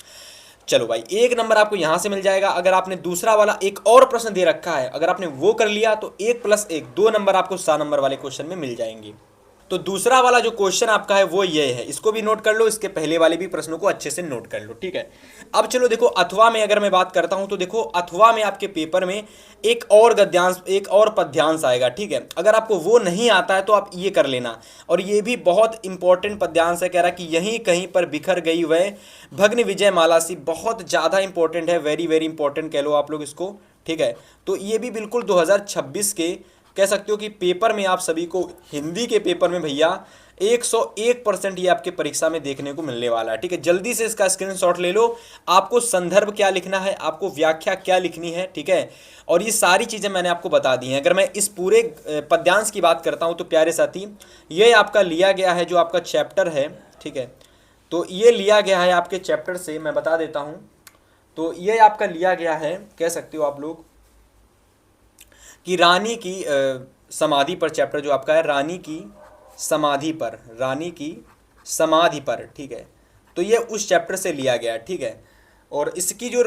[SPEAKER 1] चलो भाई 1 नंबर आपको यहां से मिल जाएगा। अगर आपने दूसरा वाला एक और प्रश्न दे रखा है, अगर आपने वो कर लिया तो 1 + 1 2 नंबर आपको 7 नंबर वाले क्वेश्चन में मिल जाएंगे। तो दूसरा वाला जो क्वेश्चन आपका है वो ये है, इसको भी नोट कर लो, इसके पहले वाले भी प्रश्नों को अच्छे से नोट कर लो। ठीक है, अब चलो देखो अथवा में अगर मैं बात करता हूं तो देखो अथवा में आपके पेपर में एक और गद्यांश, एक और पद्यांश आएगा। ठीक है, अगर आपको वो नहीं आता है तो आप ये कर लेना, और ये भी बहुत इंपॉर्टेंट पद्यांश है। कह रहा कि यहीं कहीं पर बिखर गई वह भग्न विजय माला सी, बहुत ज़्यादा इंपॉर्टेंट है, वेरी वेरी इंपॉर्टेंट कह लो आप लोग इसको। ठीक है, तो ये भी बिल्कुल 2026 के कह सकते हो कि पेपर में आप सभी को, हिंदी के पेपर में भैया 101% ये आपके परीक्षा में देखने को मिलने वाला है। ठीक है, जल्दी से इसका स्क्रीनशॉट ले लो, आपको संदर्भ क्या लिखना है, आपको व्याख्या क्या लिखनी है। ठीक है, और ये सारी चीज़ें मैंने आपको बता दी हैं। अगर मैं इस पूरे पद्यांश की बात करता हूँ तो प्यारे साथी ये आपका लिया गया है जो आपका चैप्टर है। ठीक है, तो ये लिया गया है आपके चैप्टर से, मैं बता देता हूँ, तो ये आपका लिया गया है, कह सकते हो आप लोग कि रानी की समाधि पर, चैप्टर जो आपका है रानी की समाधि पर, रानी की समाधि पर। ठीक है, तो ये उस चैप्टर से लिया गया है। ठीक है, और इसकी जो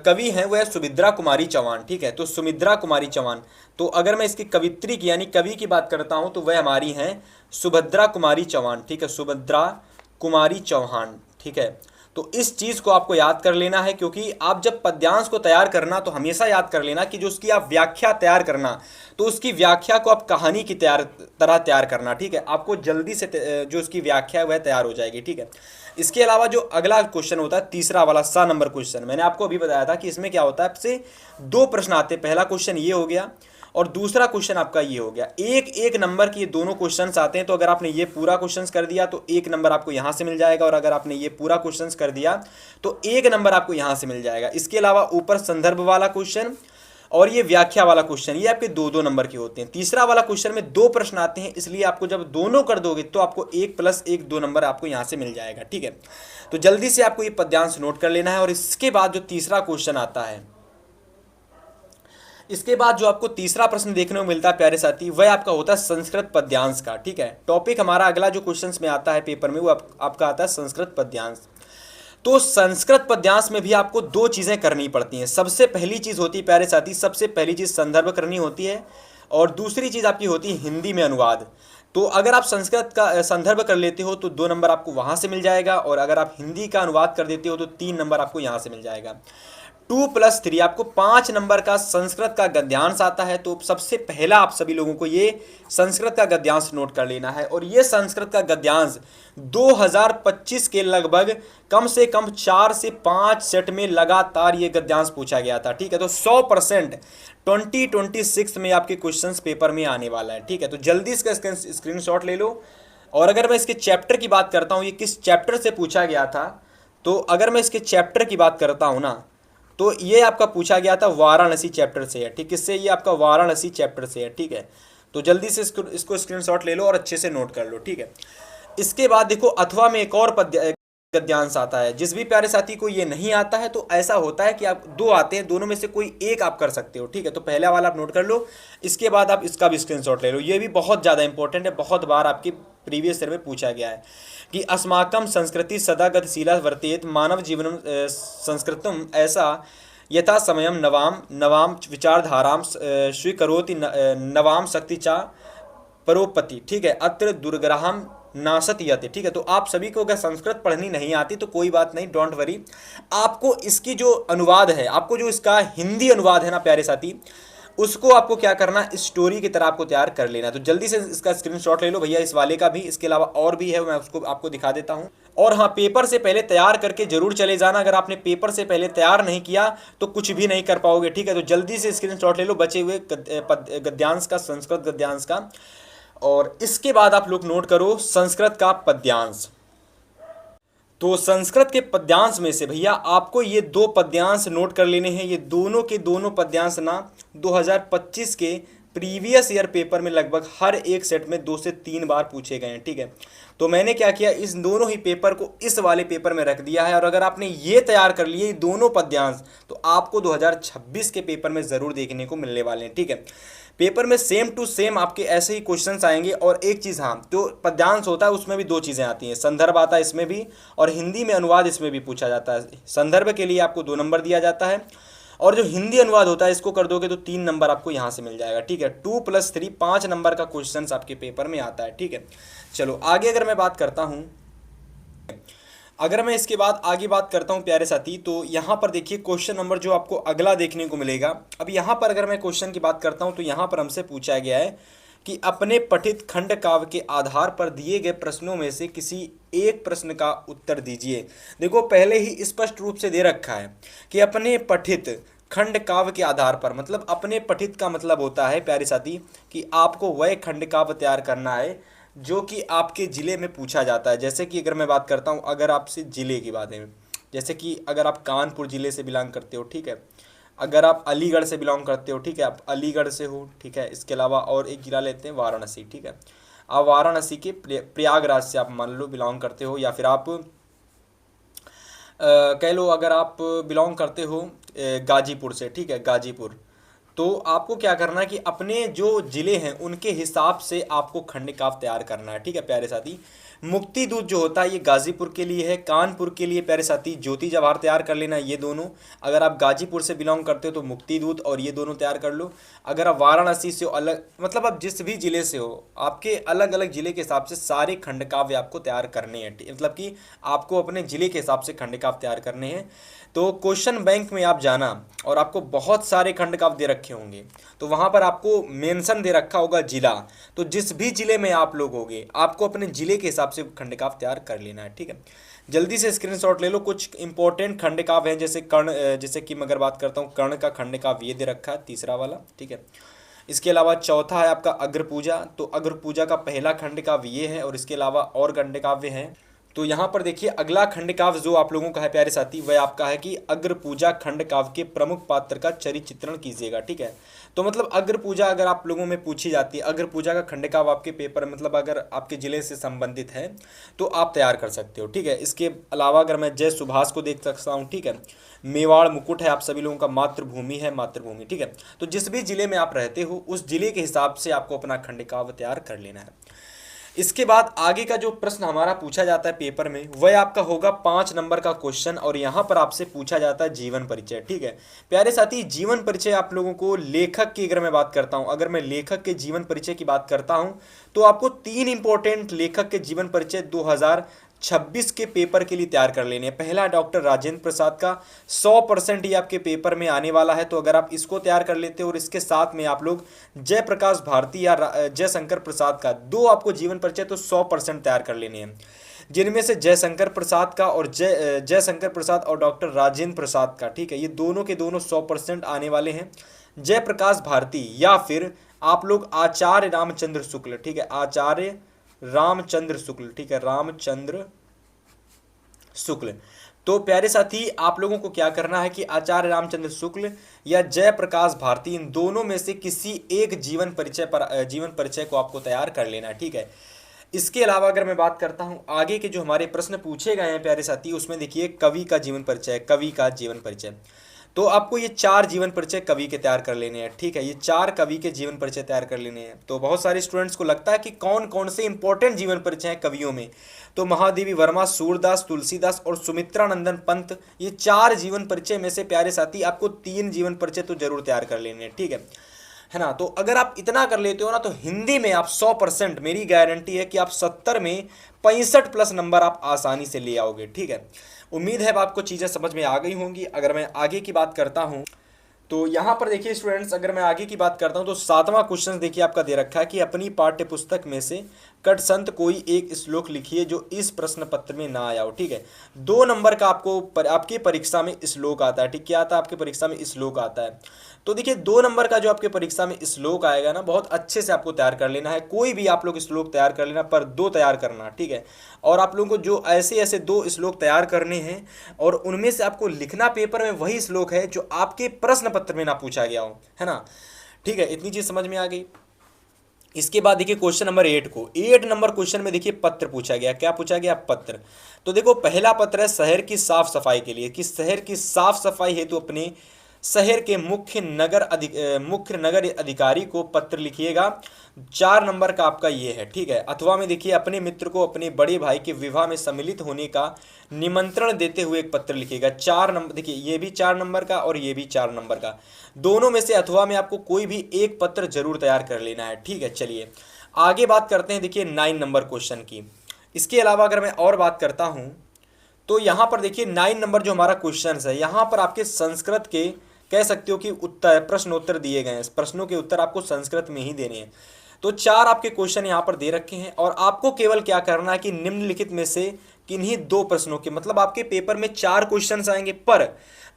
[SPEAKER 1] कवि हैं वो है सुमित्रा कुमारी चौहान, ठीक है। तो सुमित्रा कुमारी चौहान, तो अगर मैं इसकी कवित्री की यानी कवि की बात करता हूँ तो वह हमारी हैं सुभद्रा कुमारी चौहान, ठीक है, सुभद्रा कुमारी चौहान, ठीक है। तो इस चीज़ को आपको याद कर लेना है, क्योंकि आप जब पद्यांश को तैयार करना तो हमेशा याद कर लेना कि जो उसकी आप व्याख्या तैयार करना, तो उसकी व्याख्या को आप कहानी की तरह तैयार करना, ठीक है। आपको जल्दी से जो उसकी व्याख्या है वह तैयार हो जाएगी, ठीक है। इसके अलावा जो अगला क्वेश्चन होता है तीसरा वाला 7 नंबर क्वेश्चन, मैंने आपको अभी बताया था कि इसमें क्या होता है, आपसे 2 प्रश्न आते हैं। पहला क्वेश्चन ये हो गया और दूसरा क्वेश्चन आपका ये हो गया। एक एक नंबर के ये दोनों क्वेश्चंस आते हैं। तो अगर आपने ये पूरा क्वेश्चंस कर दिया तो 1 नंबर आपको यहाँ से मिल जाएगा, और अगर आपने ये पूरा क्वेश्चंस कर दिया तो 1 नंबर आपको यहाँ से मिल जाएगा। इसके अलावा ऊपर संदर्भ वाला क्वेश्चन और ये व्याख्या वाला क्वेश्चन, ये आपके 2-2 नंबर के होते हैं। तीसरा वाला क्वेश्चन में 2 प्रश्न आते हैं, इसलिए आपको जब दोनों कर दोगे तो आपको 1 + 1 2 नंबर आपको यहाँ से मिल जाएगा, ठीक है। तो जल्दी से आपको ये पद्यांश नोट कर लेना है। और इसके बाद जो तीसरा क्वेश्चन आता है, इसके बाद जो आपको तीसरा प्रश्न देखने को मिलता है प्यारे साथी, वह आपका होता है संस्कृत पद्यांश का, ठीक है। टॉपिक हमारा अगला जो क्वेश्चंस में आता है पेपर में वो आपका आता है संस्कृत पद्यांश। तो संस्कृत पद्यांश में भी आपको 2 चीज़ें करनी पड़ती हैं। सबसे पहली चीज़ होती है प्यारे साथी, सबसे पहली चीज़ संदर्भ करनी होती है, और दूसरी चीज़ आपकी होती है हिंदी में अनुवाद। तो अगर आप संस्कृत का संदर्भ कर लेते हो तो 2 नंबर आपको वहाँ से मिल जाएगा, और अगर आप हिंदी का अनुवाद कर देते हो तो 3 नंबर आपको यहाँ से मिल जाएगा। 2 + 3 आपको 5 नंबर का संस्कृत का गद्यांश आता है। तो सबसे पहला आप सभी लोगों को ये संस्कृत का गद्यांश नोट कर लेना है, और ये संस्कृत का गद्यांश 2025 के लगभग कम से कम 4 से 5 सेट में लगातार ये गद्यांश पूछा गया था, ठीक है। तो 100% 2026 में आपके क्वेश्चंस पेपर में आने वाला है, ठीक है। तो जल्दी इसका स्क्रीनशॉट ले लो। और अगर मैं इसके चैप्टर की बात करता हूँ, ये किस चैप्टर से पूछा गया था, तो अगर मैं इसके चैप्टर की बात करता हूँ ना, तो ये आपका पूछा गया था वाराणसी चैप्टर से है, ठीक। किससे? ये आपका वाराणसी चैप्टर से है, ठीक है। तो जल्दी से इसको स्क्रीनशॉट ले लो और अच्छे से नोट कर लो, ठीक है। इसके बाद देखो अथवा में एक और गद्यांश आता है। जिस भी प्यारे साथी को ये नहीं आता है तो ऐसा होता है कि आप 2 आते हैं, दोनों में से कोई एक आप कर सकते हो, ठीक है। तो पहला वाला आप नोट कर लो, इसके बाद आप इसका भी स्क्रीनशॉट ले लो। ये भी बहुत ज़्यादा इंपॉर्टेंट है, बहुत बार आपके प्रीवियस ईयर में पूछा गया है कि अस्माकं संस्कृति सदा गतिशीला वर्तेत मानव जीवनम संस्कृतम ऐसा यथा समयम नवाम नवाम विचारधाराम स्वीकरोति नवाम शक्ति चा परोपति, ठीक है। अत्र दुर्ग्रहम नासति यते, ठीक है। तो आप सभी को अगर संस्कृत पढ़नी नहीं आती तो कोई बात नहीं, डोंट वरी। आपको इसकी जो अनुवाद है, आपको जो इसका हिंदी अनुवाद है ना प्यारे साथी, उसको आपको क्या करना, स्टोरी की तरह आपको तैयार कर लेना। तो जल्दी से इसका स्क्रीनशॉट ले लो भैया, इस वाले का भी। इसके अलावा और भी है, मैं उसको आपको दिखा देता हूँ। और हाँ, पेपर से पहले तैयार करके जरूर चले जाना। अगर आपने पेपर से पहले तैयार नहीं किया तो कुछ भी नहीं कर पाओगे, ठीक है। तो जल्दी से स्क्रीनशॉट ले लो बचे हुए गद्यांश का, संस्कृत गद्यांश का। और इसके बाद आप लोग नोट करो संस्कृत का पद्यांश। तो संस्कृत के पद्यांश में से भैया आपको ये 2 पद्यांश नोट कर लेने हैं। ये दोनों के दोनों पद्यांश ना 2025 के प्रीवियस ईयर पेपर में लगभग हर एक सेट में 2 से 3 बार पूछे गए हैं, ठीक है। तो मैंने क्या किया, इस दोनों ही पेपर को इस वाले पेपर में रख दिया है। और अगर आपने ये तैयार कर लिए दोनों पद्यांश तो आपको 2026 के पेपर में ज़रूर देखने को मिलने वाले हैं, ठीक है। पेपर में सेम टू सेम आपके ऐसे ही क्वेश्चंस आएंगे। और एक चीज़, हाँ, जो पद्यांश होता है उसमें भी 2 चीज़ें आती हैं, संदर्भ आता है इसमें भी, और हिंदी में अनुवाद इसमें भी पूछा जाता है। संदर्भ के लिए आपको 2 नंबर दिया जाता है, और जो हिंदी अनुवाद होता है इसको कर दोगे तो 3 नंबर आपको यहाँ से मिल जाएगा, ठीक है। 2 + 3 5 नंबर का क्वेश्चन आपके पेपर में आता है, ठीक है। चलो आगे अगर मैं बात करता हूँ, अगर मैं इसके बाद आगे बात करता हूँ प्यारे साथी, तो यहाँ पर देखिए क्वेश्चन नंबर जो आपको अगला देखने को मिलेगा। अब यहाँ पर अगर मैं क्वेश्चन की बात करता हूँ तो यहाँ पर हमसे पूछा गया है कि अपने पठित खंड काव्य के आधार पर दिए गए प्रश्नों में से किसी एक प्रश्न का उत्तर दीजिए। देखो पहले ही स्पष्ट रूप से दे रखा है कि अपने पठित खंड काव्य के आधार पर, मतलब अपने पठित का मतलब होता है प्यारे साथी कि आपको वह खंड काव्य तैयार करना है जो कि आपके ज़िले में पूछा जाता है। जैसे कि अगर मैं बात करता हूँ, अगर आपसे ज़िले की बात है, जैसे कि अगर आप कानपुर ज़िले से बिलोंग करते हो, ठीक है, अगर आप अलीगढ़ से बिलोंग करते हो, ठीक है, आप अलीगढ़ से हो, ठीक है। इसके अलावा और एक ज़िला लेते हैं वाराणसी, ठीक है। आप वाराणसी के प्रयागराज से आप मान लो बिलोंग करते हो, या फिर आप कह लो अगर आप बिलोंग करते हो गाजीपुर से, ठीक है, गाजीपुर, तो आपको क्या करना है कि अपने जो जिले हैं उनके हिसाब से आपको खंडकाव्य तैयार करना है, ठीक है प्यारे साथी। मुक्ति दूत जो होता है ये गाजीपुर के लिए है, कानपुर के लिए प्यारे साथी ज्योति जवाहर तैयार कर लेना है, ये दोनों। अगर आप गाजीपुर से बिलोंग करते हो तो मुक्ति दूत और ये दोनों तैयार कर लो। अगर आप वाराणसी से हो, अलग मतलब आप जिस भी जिले से हो, आपके अलग अलग जिले के हिसाब से सारे खंडकाव्य आपको तैयार करने हैं, मतलब कि आपको अपने जिले के हिसाब से खंडकाव्य तैयार करने हैं। तो क्वेश्चन बैंक में आप जाना और आपको बहुत सारे खंडकाव्य दे रखे होंगे, तो वहाँ पर आपको मेंशन दे रखा होगा जिला। तो जिस भी जिले में आप लोग होंगे आपको अपने जिले के हिसाब से खंडकाव्य तैयार कर लेना है, ठीक है। जल्दी से स्क्रीनशॉट ले लो। कुछ इंपॉर्टेंट खंडकाव्य हैं जैसे कर्ण, जैसे कि मैं अगर बात करता हूँ कर्ण का खंडकाव्य ये दे रखा है, तीसरा वाला, ठीक है। इसके अलावा चौथा है आपका अग्र पूजा, तो अग्र पूजा का पहला खंडकाव्य ये है, और इसके अलावा और खंडकाव्य हैं। तो यहाँ पर देखिए अगला खंडकाव्य जो आप लोगों का है प्यारे साथी वह आपका है कि अग्र पूजा खंडकाव्य के प्रमुख पात्र का चरित्र चित्रण कीजिएगा, ठीक है। तो मतलब अग्र पूजा अगर आप लोगों में पूछी जाती है, अग्र पूजा का खंडकाव्य आपके पेपर मतलब अगर आपके जिले से संबंधित है तो आप तैयार कर सकते हो, ठीक है। इसके अलावा अगर मैं जय सुभाष को देख सकता हूँ, ठीक है। मेवाड़ मुकुट है आप सभी लोगों का, मातृभूमि है, मातृभूमि, ठीक है। तो जिस भी जिले में आप रहते हो उस जिले के हिसाब से आपको अपना खंडकाव्य तैयार कर लेना है। इसके बाद आगे का जो प्रश्न हमारा पूछा जाता है पेपर में वह आपका होगा 5 नंबर का क्वेश्चन, और यहाँ पर आपसे पूछा जाता है जीवन परिचय, ठीक है। प्यारे साथी जीवन परिचय आप लोगों को लेखक की अगर मैं बात करता हूँ, अगर मैं लेखक के जीवन परिचय की बात करता हूँ तो आपको 3 इंपॉर्टेंट लेखक के जीवन परिचय 2026 के पेपर के लिए तैयार कर लेने हैं। पहला डॉक्टर राजेंद्र प्रसाद का 100% ही आपके पेपर में आने वाला है, तो अगर आप इसको तैयार कर लेते हो और इसके साथ में आप लोग जयप्रकाश भारती या जयशंकर प्रसाद का 2 आपको जीवन परिचय तो 100% तैयार कर लेने हैं, जिनमें से जयशंकर प्रसाद का और जयशंकर प्रसाद और डॉक्टर राजेंद्र प्रसाद का, ठीक है, ये दोनों के दोनों 100% आने वाले हैं। जयप्रकाश भारती या फिर आप लोग आचार्य रामचंद्र शुक्ल, ठीक है, आचार्य रामचंद्र शुक्ल, ठीक है, रामचंद्र शुक्ल। तो प्यारे साथी आप लोगों को क्या करना है कि आचार्य रामचंद्र शुक्ल या जयप्रकाश भारती इन दोनों में से किसी एक जीवन परिचय को आपको तैयार कर लेना है, ठीक है। इसके अलावा अगर मैं बात करता हूं आगे के जो हमारे प्रश्न पूछे गए हैं प्यारे साथी, उसमें देखिए कवि का जीवन परिचय, कवि का जीवन परिचय, तो आपको ये 4 जीवन परिचय कवि के तैयार कर लेने हैं, ठीक है। ये 4 कवि के जीवन परिचय तैयार कर लेने हैं। तो बहुत सारे स्टूडेंट्स को लगता है कि कौन कौन से इंपॉर्टेंट जीवन परिचय हैं कवियों में, तो महादेवी वर्मा, सूरदास, तुलसीदास और सुमित्रानंदन पंत, ये 4 जीवन परिचय में से प्यारे साथी आपको 3 जीवन परिचय तो जरूर तैयार कर लेने हैं, ठीक है ना। तो अगर आप इतना कर लेते हो ना तो हिंदी में आप 100%, मेरी गारंटी है कि आप 70 में 65+ नंबर आप आसानी से ले आओगे, ठीक है। उम्मीद है आपको चीज़ें समझ में आ गई होंगी। अगर मैं आगे की बात करता हूँ तो यहाँ पर देखिए स्टूडेंट्स, अगर मैं आगे की बात करता हूँ तो 7वां क्वेश्चन देखिए आपका दे रखा है कि अपनी पाठ्य पुस्तक में से कटसंत कोई एक श्लोक लिखिए जो इस प्रश्न पत्र में ना आया हो, ठीक है। 2 नंबर का आपकी परीक्षा में श्लोक आता है, ठीक, क्या आता है आपकी परीक्षा में श्लोक आता है। तो देखिए 2 नंबर का जो आपके परीक्षा में श्लोक आएगा ना, बहुत अच्छे से आपको तैयार कर लेना है। कोई भी आप लोग श्लोक तैयार कर लेना, पर 2 तैयार करना, ठीक है। और आप लोगों को जो ऐसे ऐसे 2 श्लोक तैयार करने हैं और उनमें से आपको लिखना पेपर में वही श्लोक है जो आपके प्रश्न पत्र में ना पूछा गया हो, है ना, ठीक है। इतनी चीज समझ में आ गई। इसके बाद देखिए क्वेश्चन नंबर 8 को, 8 नंबर क्वेश्चन में देखिए पत्र पूछा गया। क्या पूछा गया? पत्र। तो देखो पहला पत्र है शहर की साफ सफाई के लिए, कि शहर की साफ सफाई हेतु अपने शहर के मुख्य नगर अधिकारी को पत्र लिखिएगा। 4 नंबर का आपका ये है, ठीक है। अथवा में देखिए अपने मित्र को अपने बड़े भाई के विवाह में सम्मिलित होने का निमंत्रण देते हुए एक पत्र लिखिएगा। 4 नंबर, देखिए ये भी 4 नंबर का और ये भी 4 नंबर का, दोनों में से अथवा में आपको कोई भी एक पत्र जरूर तैयार कर लेना है, ठीक है। चलिए आगे बात करते हैं देखिए 9 नंबर क्वेश्चन की। इसके अलावा अगर मैं और बात करता हूं तो यहाँ पर देखिए 9 नंबर जो हमारा क्वेश्चन है, यहाँ पर आपके संस्कृत के कह सकते हो कि प्रश्न उत्तर दिए गए हैं। प्रश्नों के उत्तर आपको संस्कृत में ही देने हैं। तो 4 आपके क्वेश्चन यहाँ पर दे रखे हैं और आपको केवल क्या करना है कि निम्नलिखित में से किन्हीं 2 प्रश्नों के, मतलब आपके पेपर में 4 क्वेश्चन आएंगे पर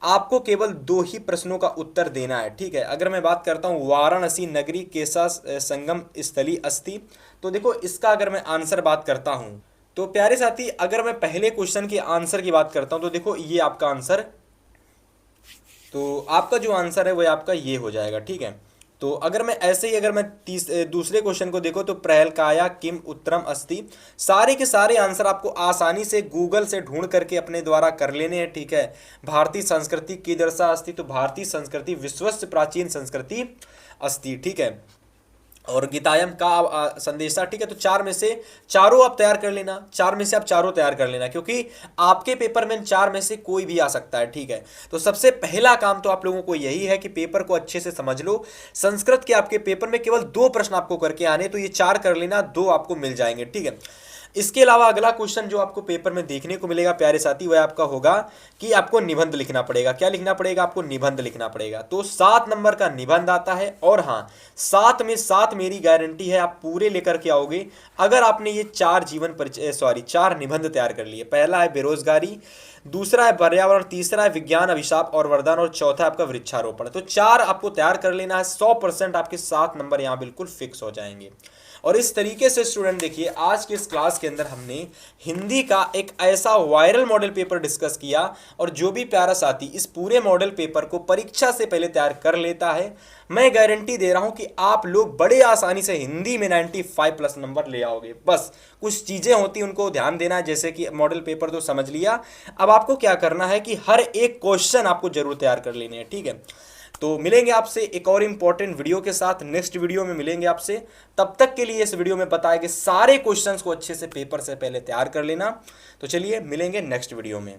[SPEAKER 1] आपको केवल 2 ही प्रश्नों का उत्तर देना है, ठीक है। अगर मैं बात करता हूँ वाराणसी नगरी कैसा संगम स्थली अस्ति, तो देखो इसका अगर मैं आंसर बात करता हूँ तो प्यारे साथी अगर मैं पहले क्वेश्चन के आंसर की बात करता हूँ तो देखो ये आपका आंसर, तो आपका जो आंसर है वह आपका ये हो जाएगा, ठीक है। तो अगर मैं ऐसे ही, अगर मैं दूसरे क्वेश्चन को देखो तो प्रहलकाया किम उत्तरम अस्ति, सारे के सारे आंसर आपको आसानी से गूगल से ढूंढ करके अपने द्वारा कर लेने हैं, ठीक है। भारतीय संस्कृति की दर्शा अस्ति, तो भारतीय संस्कृति विश्वस्य प्राचीन संस्कृति अस्ति, ठीक है। और गीतायम का संदेशा, ठीक है। तो चार में से चारों आप तैयार कर लेना, चार में से आप चारों तैयार कर लेना, क्योंकि आपके पेपर में चार में से कोई भी आ सकता है, ठीक है। तो सबसे पहला काम तो आप लोगों को यही है कि पेपर को अच्छे से समझ लो। संस्कृत के आपके पेपर में केवल 2 प्रश्न आपको करके आने, तो ये 4 कर लेना, 2 आपको मिल जाएंगे, ठीक है। इसके अलावा अगला क्वेश्चन जो आपको पेपर में देखने को मिलेगा प्यारे साथी, वह आपका होगा कि आपको निबंध लिखना पड़ेगा। क्या लिखना पड़ेगा? आपको निबंध लिखना पड़ेगा। तो 7 नंबर का निबंध आता है, और हाँ, 7 में 7 मेरी गारंटी है आप पूरे लेकर के आओगे अगर आपने ये 4 4 निबंध तैयार कर लिए। पहला है बेरोजगारी, दूसरा है पर्यावरण, तीसरा है विज्ञान अभिशाप और वरदान, और चौथा है आपका वृक्षारोपण। तो 4 आपको तैयार कर लेना है, 100% आपके 7 नंबर यहाँ बिल्कुल फिक्स हो जाएंगे। और इस तरीके से स्टूडेंट देखिए, आज के इस क्लास के अंदर हमने हिंदी का एक ऐसा वायरल मॉडल पेपर डिस्कस किया, और जो भी प्यारा साथी इस पूरे मॉडल पेपर को परीक्षा से पहले तैयार कर लेता है, मैं गारंटी दे रहा हूं कि आप लोग बड़े आसानी से हिंदी में 95+ नंबर ले आओगे। बस कुछ चीजें होती हैं, उनको ध्यान देना है। जैसे कि मॉडल पेपर तो समझ लिया, अब आपको क्या करना है कि हर एक क्वेश्चन आपको जरूर तैयार कर लेने हैं, ठीक है। तो मिलेंगे आपसे एक और इंपॉर्टेंट वीडियो के साथ, नेक्स्ट वीडियो में मिलेंगे आपसे। तब तक के लिए इस वीडियो में बताए गए सारे क्वेश्चंस को अच्छे से पेपर से पहले तैयार कर लेना। तो चलिए मिलेंगे नेक्स्ट वीडियो में।